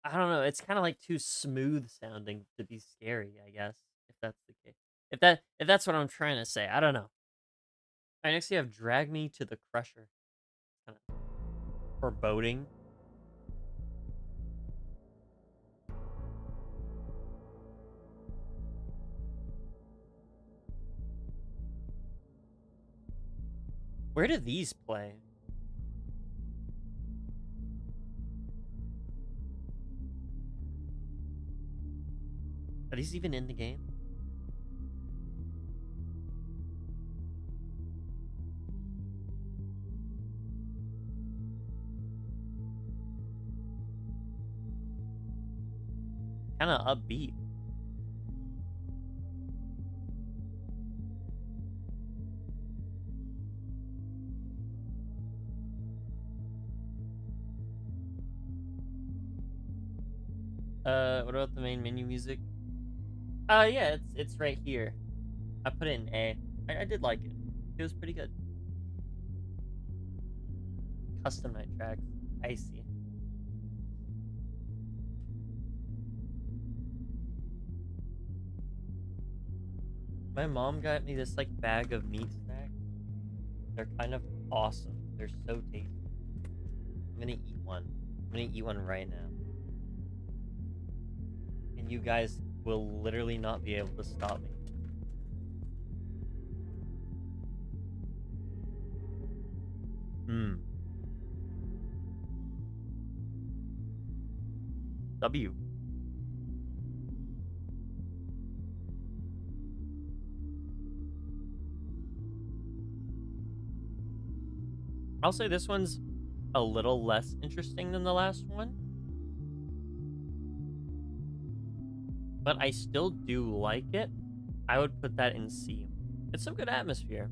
I don't know. It's kind of like too smooth sounding to be scary. I guess if that's the case. If that's what I'm trying to say, I don't know. All right, next you have Drag Me to the Crusher. Kind of foreboding. Where do these play? Are these even in the game? Kind of upbeat. What about the main menu music? Yeah, it's right here. I put it in A. I did like it. It was pretty good. Custom night tracks. I see. My mom got me this like bag of meat snacks. They're kind of awesome. They're so tasty. I'm gonna eat one. I'm gonna eat one right now. And you guys will literally not be able to stop me. W. I'll say this one's a little less interesting than the last one. But I still do like it. I would put that in C. It's some good atmosphere.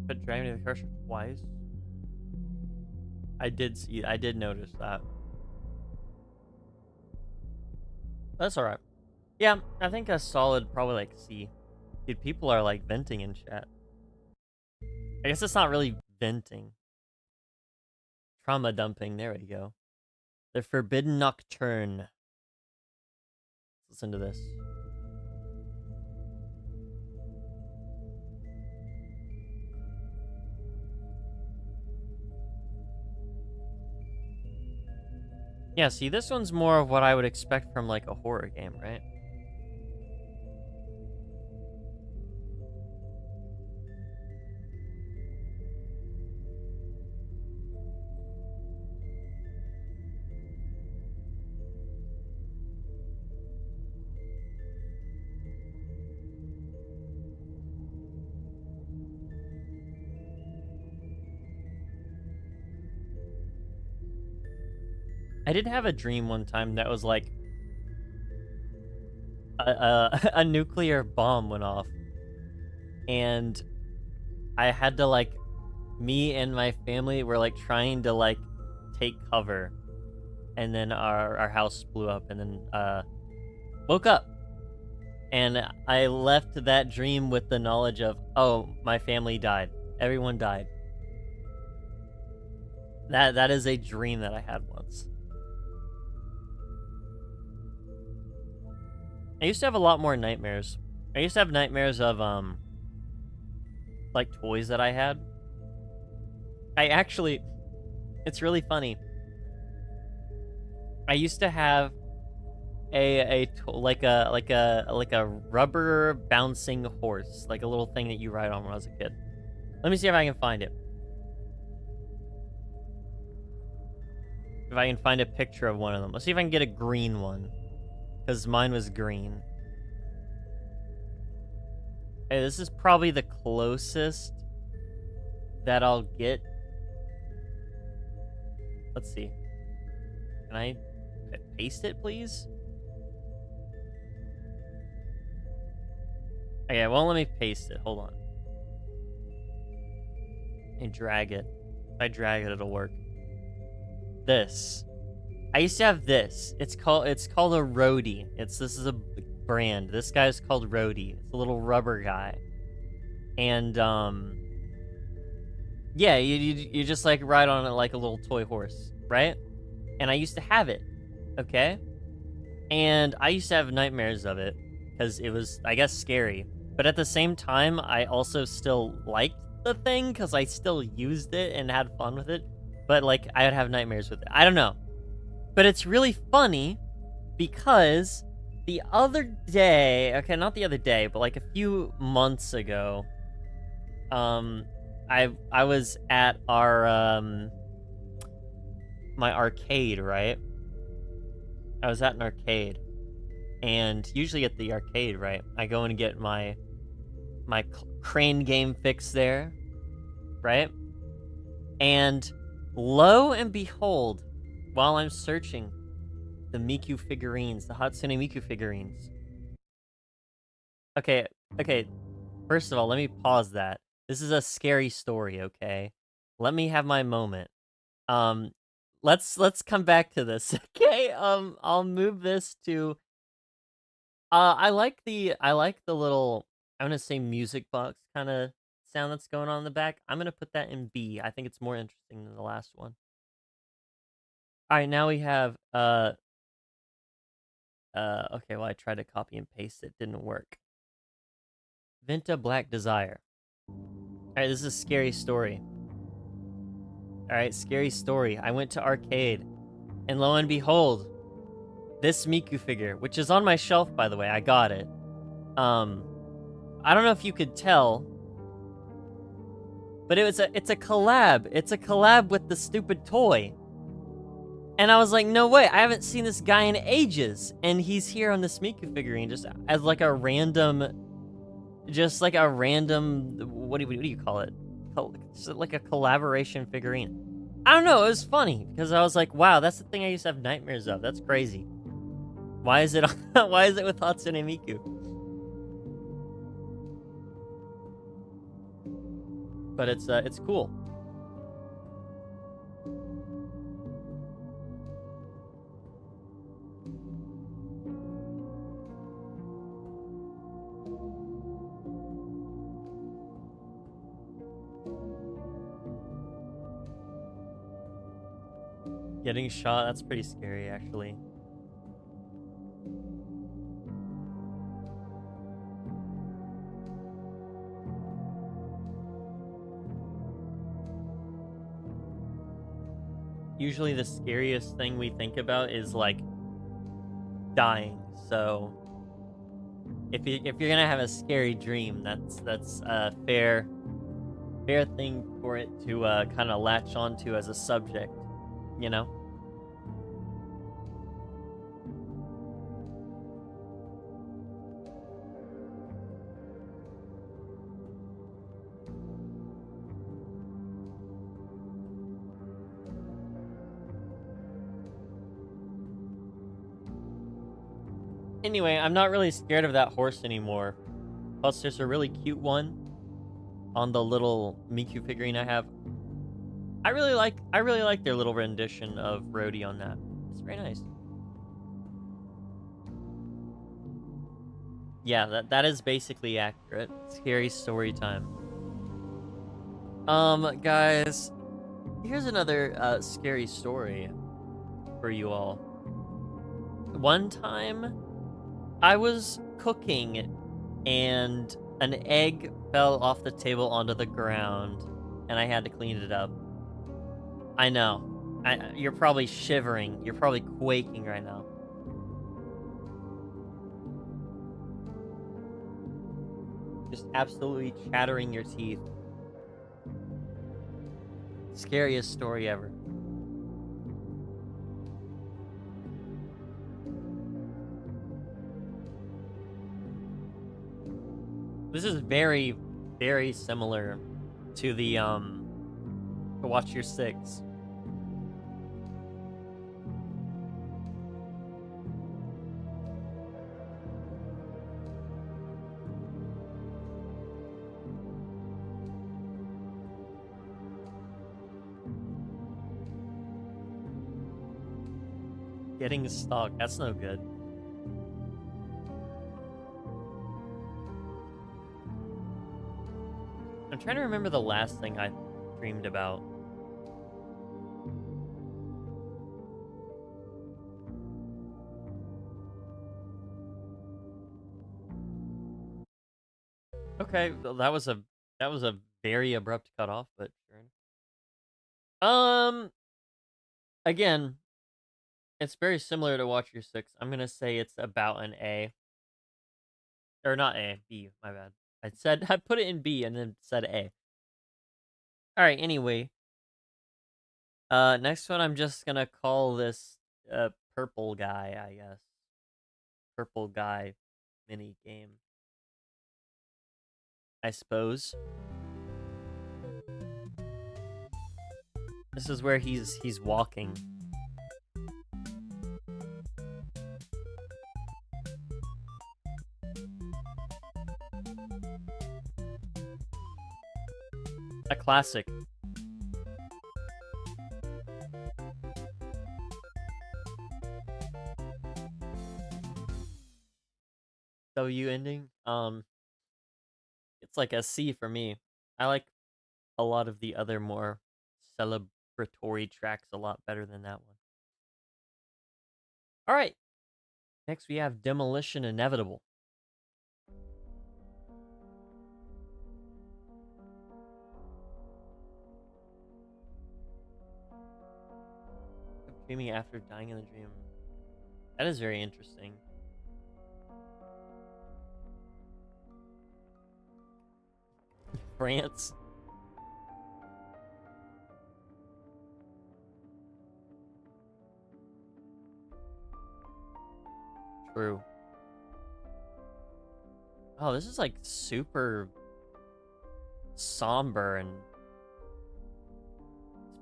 Put driving to the cursor twice. I did notice that. That's alright. Yeah, I think a solid probably like C. Dude, people are like venting in chat. I guess it's not really venting. Trauma dumping, there we go. The Forbidden Nocturne. Let's listen to this. Yeah, see, this one's more of what I would expect from like a horror game, right? I did have a dream one time that was like a nuclear bomb went off, and I had to like, me and my family were like trying to like take cover, and then our house blew up, and then woke up, and I left that dream with the knowledge of, oh, my family died, everyone died. That is a dream that I had once. I used to have a lot more nightmares. I used to have nightmares of, like, toys that I had. I actually... It's really funny. I used to have like a rubber bouncing horse. Like a little thing that you ride on when I was a kid. Let me see if I can find it. If I can find a picture of one of them. Let's see if I can get a green one. Because mine was green. Hey, this is probably the closest that I'll get. Let's see. Can I paste it, please? Okay, it won't let me paste it. Hold on. And drag it. If I drag it, it'll work. This. I used to have this. It's called a roadie. This is a brand. This guy's called Roadie. It's a little rubber guy. And yeah, you just like ride on it like a little toy horse, right? And I used to have it. Okay? And I used to have nightmares of it because it was, I guess, scary. But at the same time, I also still liked the thing because I still used it and had fun with it. But like, I would have nightmares with it. I don't know. But it's really funny because the other day, okay, not the other day, but like a few months ago, I was at our my arcade, right? I was at an arcade, and usually at the arcade, right? I go and get my crane game fix there, right? And lo and behold, while I'm searching the Miku figurines, the Hatsune Miku figurines. Okay, okay. First of all, let me pause that. This is a scary story, okay? Let me have my moment. Um, let's come back to this, okay? I'll move this to. I like the little, I'm gonna say music box kind of sound that's going on in the back. I'm gonna put that in B. I think it's more interesting than the last one. All right, now we have okay, well I tried to copy and paste it, didn't work. Venta Black Desire. All right, this is a scary story. All right, scary story. I went to arcade, and lo and behold, this Miku figure, which is on my shelf, by the way, I got it. I don't know if you could tell, but it's a collab. It's a collab with the stupid toy. And I was like, no way, I haven't seen this guy in ages. And he's here on this Miku figurine just as like a random, what do you call it? Just like a collaboration figurine. I don't know, it was funny because I was like, wow, that's the thing I used to have nightmares of. That's crazy. Why is it why is it with Hatsune Miku? But it's cool. Getting shot, that's pretty scary actually. Usually the scariest thing we think about is like dying. So if you're gonna have a scary dream, that's a fair thing for it to kind of latch onto as a subject, you know? Anyway, I'm not really scared of that horse anymore. Plus, there's a really cute one on the little Miku figurine I have. I really like their little rendition of Rhodey on that. It's very nice. Yeah, that is basically accurate. Scary story time. Guys, here's another scary story for you all. One time, I was cooking and an egg fell off the table onto the ground, and I had to clean it up. I know. You're probably shivering. You're probably quaking right now. Just absolutely chattering your teeth. Scariest story ever. This is very, very similar to the to Watch Your Six. Getting stuck, that's no good. I'm trying to remember the last thing I dreamed about. Okay, well, that was a very abrupt cutoff, but sure. Again, it's very similar to Watch Your Six. I'm gonna say it's about an A. Or not A, B, my bad. I put it in B and then said A. Alright, anyway. Next one I'm just gonna call this purple guy, I guess. purple guy mini game, I suppose. This is where he's walking. A classic. W ending. It's like a C for me. I like a lot of the other more celebratory tracks a lot better than that one. All right. Next we have Demolition Inevitable. Dreaming after dying in the dream. That is very interesting. France. True. Oh, this is like super somber and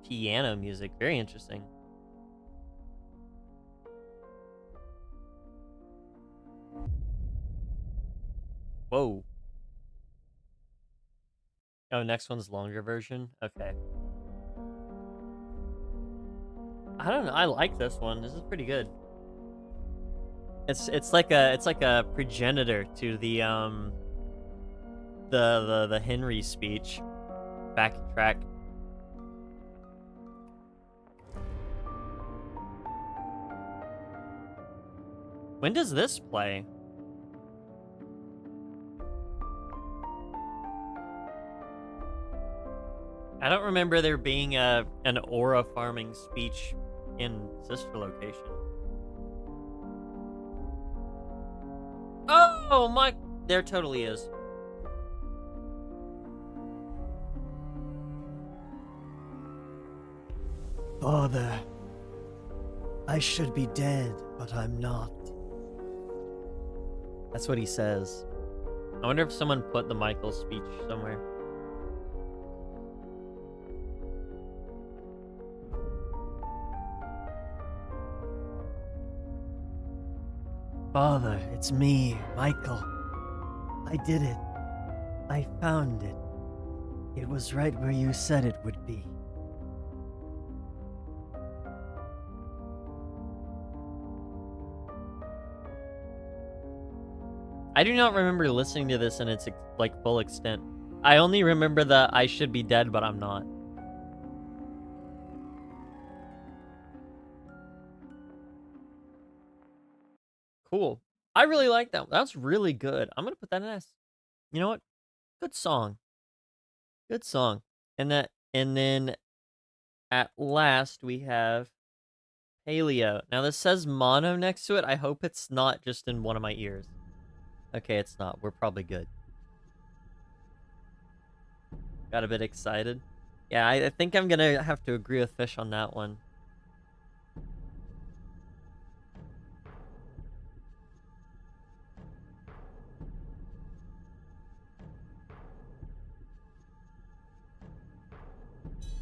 piano music. Very interesting. Whoa. Oh, next one's longer version? Okay. I don't know. I like this one. This is pretty good. It's like a progenitor to the the Henry speech. Backtrack. When does this play? I don't remember there being an aura farming speech in Sister Location. Oh my, there totally is. Father, I should be dead, but I'm not. That's what he says. I wonder if someone put the Michael speech somewhere. Father, it's me, Michael. I did it. I found it. It was right where you said it would be. I do not remember listening to this in its like full extent. I only remember the I should be dead, but I'm not. Cool. I really like that. That's really good. I'm gonna put that in S. You know what? Good song. Good song. And then at last we have Paleo. Now this says mono next to it. I hope it's not just in one of my ears. Okay, it's not. We're probably good. Got a bit excited. Yeah, I think I'm gonna have to agree with Fish on that one.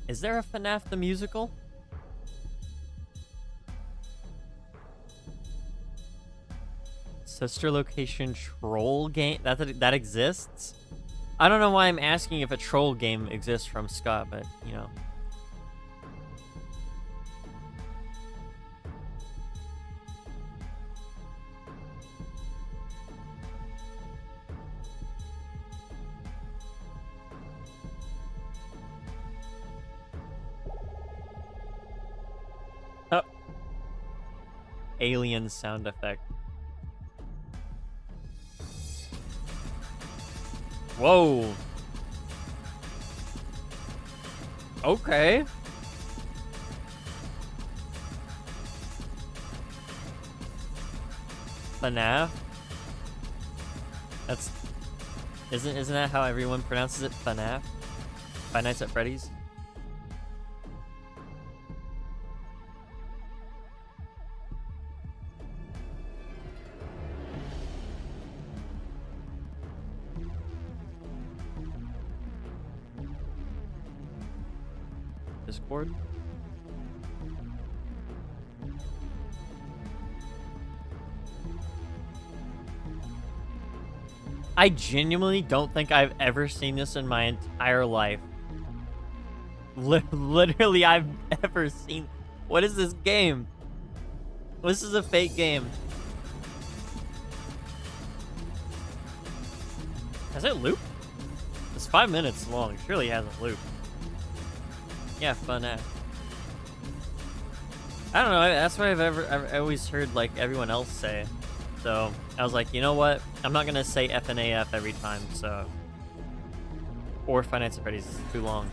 Is there a FNAF the musical? Sister Location troll game? That exists? I don't know why I'm asking if a troll game exists from Scott, but, you know. Oh. Alien sound effect. Whoa. Okay. FNAF. That's isn't that how everyone pronounces it? FNAF? Five Nights at Freddy's? Discord. I genuinely don't think I've ever seen this in my entire life. Literally, I've never seen... What is this game? This is a fake game. Has it looped? It's 5 minutes long. Surely it hasn't looped. Yeah, fun app. I don't know. That's what I've always heard like everyone else say. So I was like, you know what? I'm not gonna say F and AF every time. So, or Five Nights at Freddy's is too long.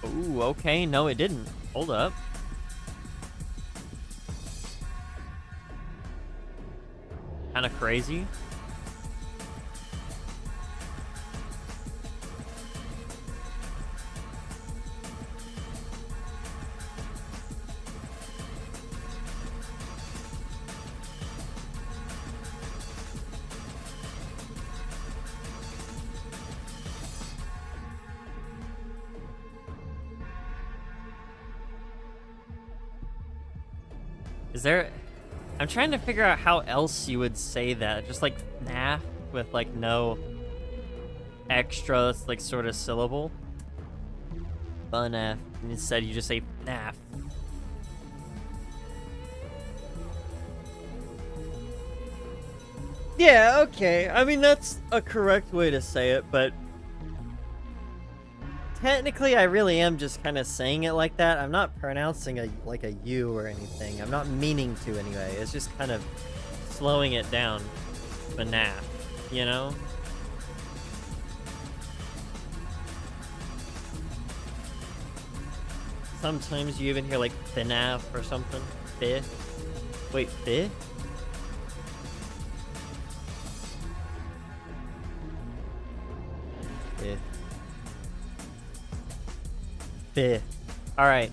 Ooh, okay. No, it didn't. Hold up. Kind of crazy. Is there... I'm trying to figure out how else you would say that. Just like FNAF with like no extra like sort of syllable. FNAF. And instead you just say FNAF. Yeah, okay. I mean, that's a correct way to say it, but technically I really am just kind of saying it like that. I'm not pronouncing a U or anything. I'm not meaning to anyway. It's just kind of slowing it down. FNAF, you know? Sometimes you even hear like FNAF or something. Fi. Wait, Fi? Fi. Fi. Alright.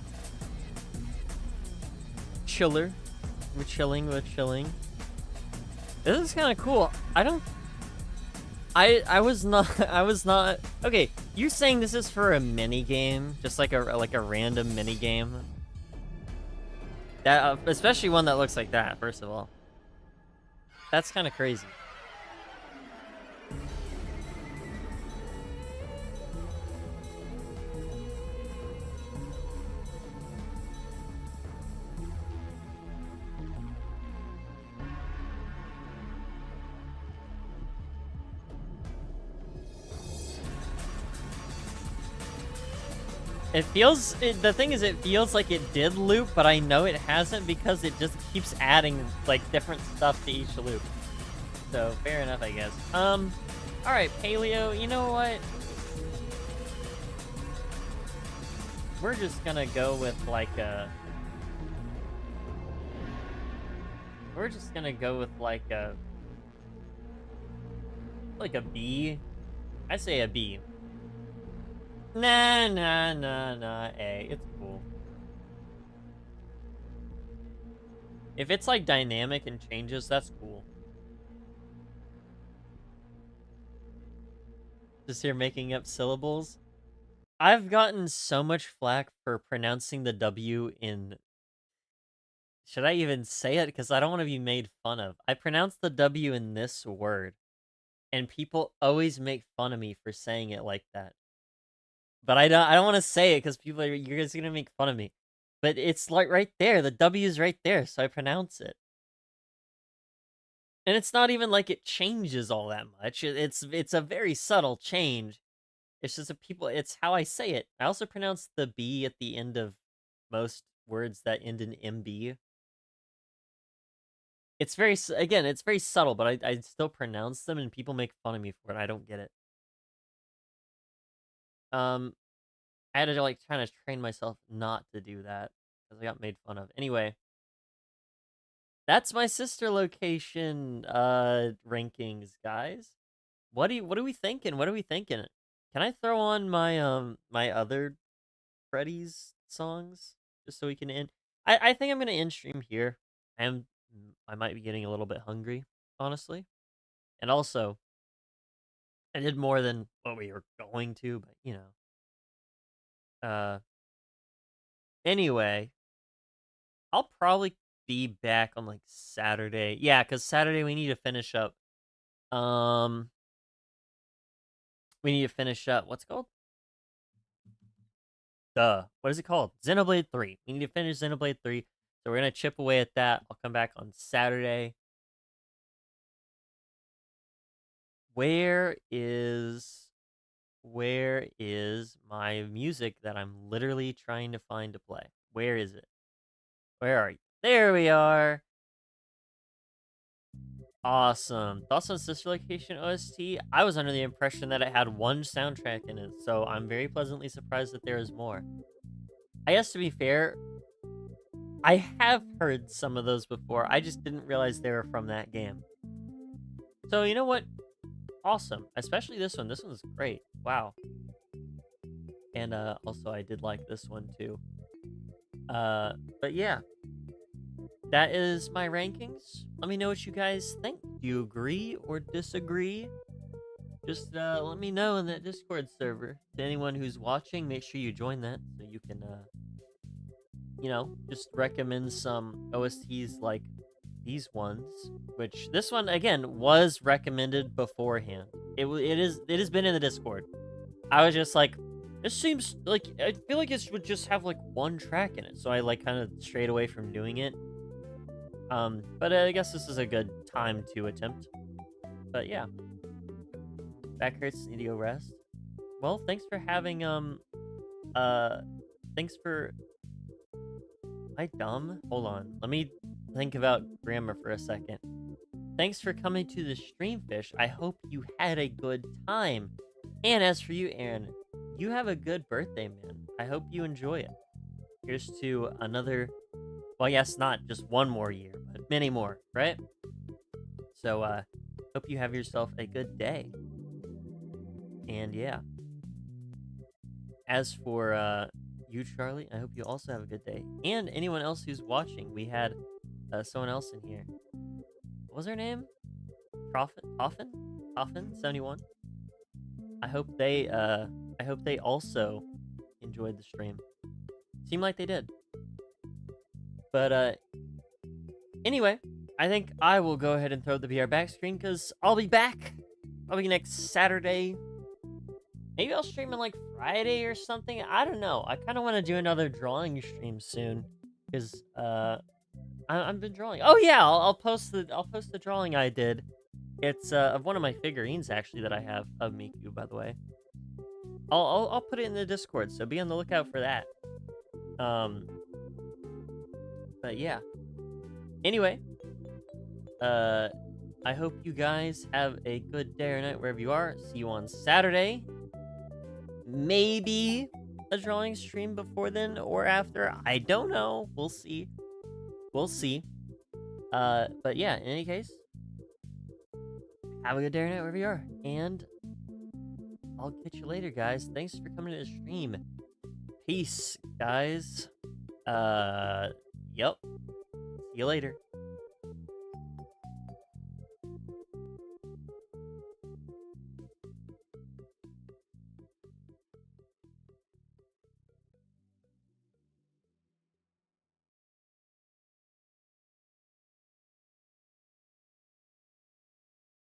Chiller. We're chilling, we're chilling. This is kind of cool. I was not okay, you're saying this is for a mini game, just like a random mini game. That especially one that looks like that, first of all. That's kind of crazy. The thing is, it feels like it did loop, but I know it hasn't because it just keeps adding, like, different stuff to each loop. So, fair enough, I guess. Alright, Paleo, you know what? We're just gonna go with, like, a... We're just gonna go with, like a B. I say a B. Nah, A. It's cool. If it's like dynamic and changes, that's cool. Just here making up syllables. I've gotten so much flack for pronouncing the W in... Should I even say it? Because I don't want to be made fun of. I pronounce the W in this word, and people always make fun of me for saying it like that. But I don't want to say it because people are, you're guys gonna make fun of me. But it's like right there, the W is right there, so I pronounce it. And it's not even like it changes all that much. It's a very subtle change. It's just it's how I say it. I also pronounce the B at the end of most words that end in MB. It's very, again, it's very subtle, but I still pronounce them and people make fun of me for it. I don't get it. I had to like trying to train myself not to do that because I got made fun of. Anyway, that's my sister location rankings, guys. What are we thinking? What are we thinking? Can I throw on my my other Freddy's songs just so we can end? I think I'm gonna end stream here. I might be getting a little bit hungry, honestly, and also I did more than what we were going to, but you know. Anyway, I'll probably be back on like Saturday. Yeah, because Saturday we need to finish up. Um, we need to finish up. What's it called? What is it called? Xenoblade 3. We need to finish Xenoblade 3. So we're gonna chip away at that. I'll come back on Saturday. Where is my music that I'm literally trying to find to play? Where is it? Where are you? There we are. Awesome. Thoughts on Sister Location OST? I was under the impression that it had one soundtrack in it, so I'm very pleasantly surprised that there is more. I guess to be fair, I have heard some of those before. I just didn't realize they were from that game. So you know what? Awesome. Especially this one. This one's great. Wow. And also I did like this one too. But yeah. That is my rankings. Let me know what you guys think. Do you agree or disagree? Just let me know in that Discord server. To anyone who's watching, make sure you join that so you can just recommend some OSTs like these ones, which this one again was recommended beforehand. It has been in the Discord. I was just like, this seems like I feel like it would just have like one track in it, so I like kind of strayed away from doing it. But I guess this is a good time to attempt. But yeah, back hurts, need to go rest. Well, thanks for having thanks for. Am I dumb? Hold on, let me think about grammar for a second. Thanks for coming to the Streamfish. I hope you had a good time. And as for you, Aaron, you have a good birthday, man. I hope you enjoy it. Here's to another, well, yes, not just one more year, but many more, right? So, hope you have yourself a good day. And yeah. As for, you, Charlie, I hope you also have a good day. And anyone else who's watching, we had, someone else in here. What was her name? Toffin 71. I hope they also enjoyed the stream. Seemed like they did. But anyway, I think I will go ahead and throw the VR back screen because I'll be back. I'll be next Saturday. Maybe I'll stream on like Friday or something. I don't know. I kind of want to do another drawing stream soon because I've been drawing. Oh yeah, I'll post the drawing I did. It's of one of my figurines actually that I have of Miku, by the way. I'll put it in the Discord, so be on the lookout for that. But yeah. Anyway, I hope you guys have a good day or night wherever you are. See you on Saturday. Maybe a drawing stream before then or after. I don't know. We'll see. We'll see. But yeah, in any case, have a good day or night wherever you are. And I'll catch you later, guys. Thanks for coming to the stream. Peace, guys. Yep. See you later.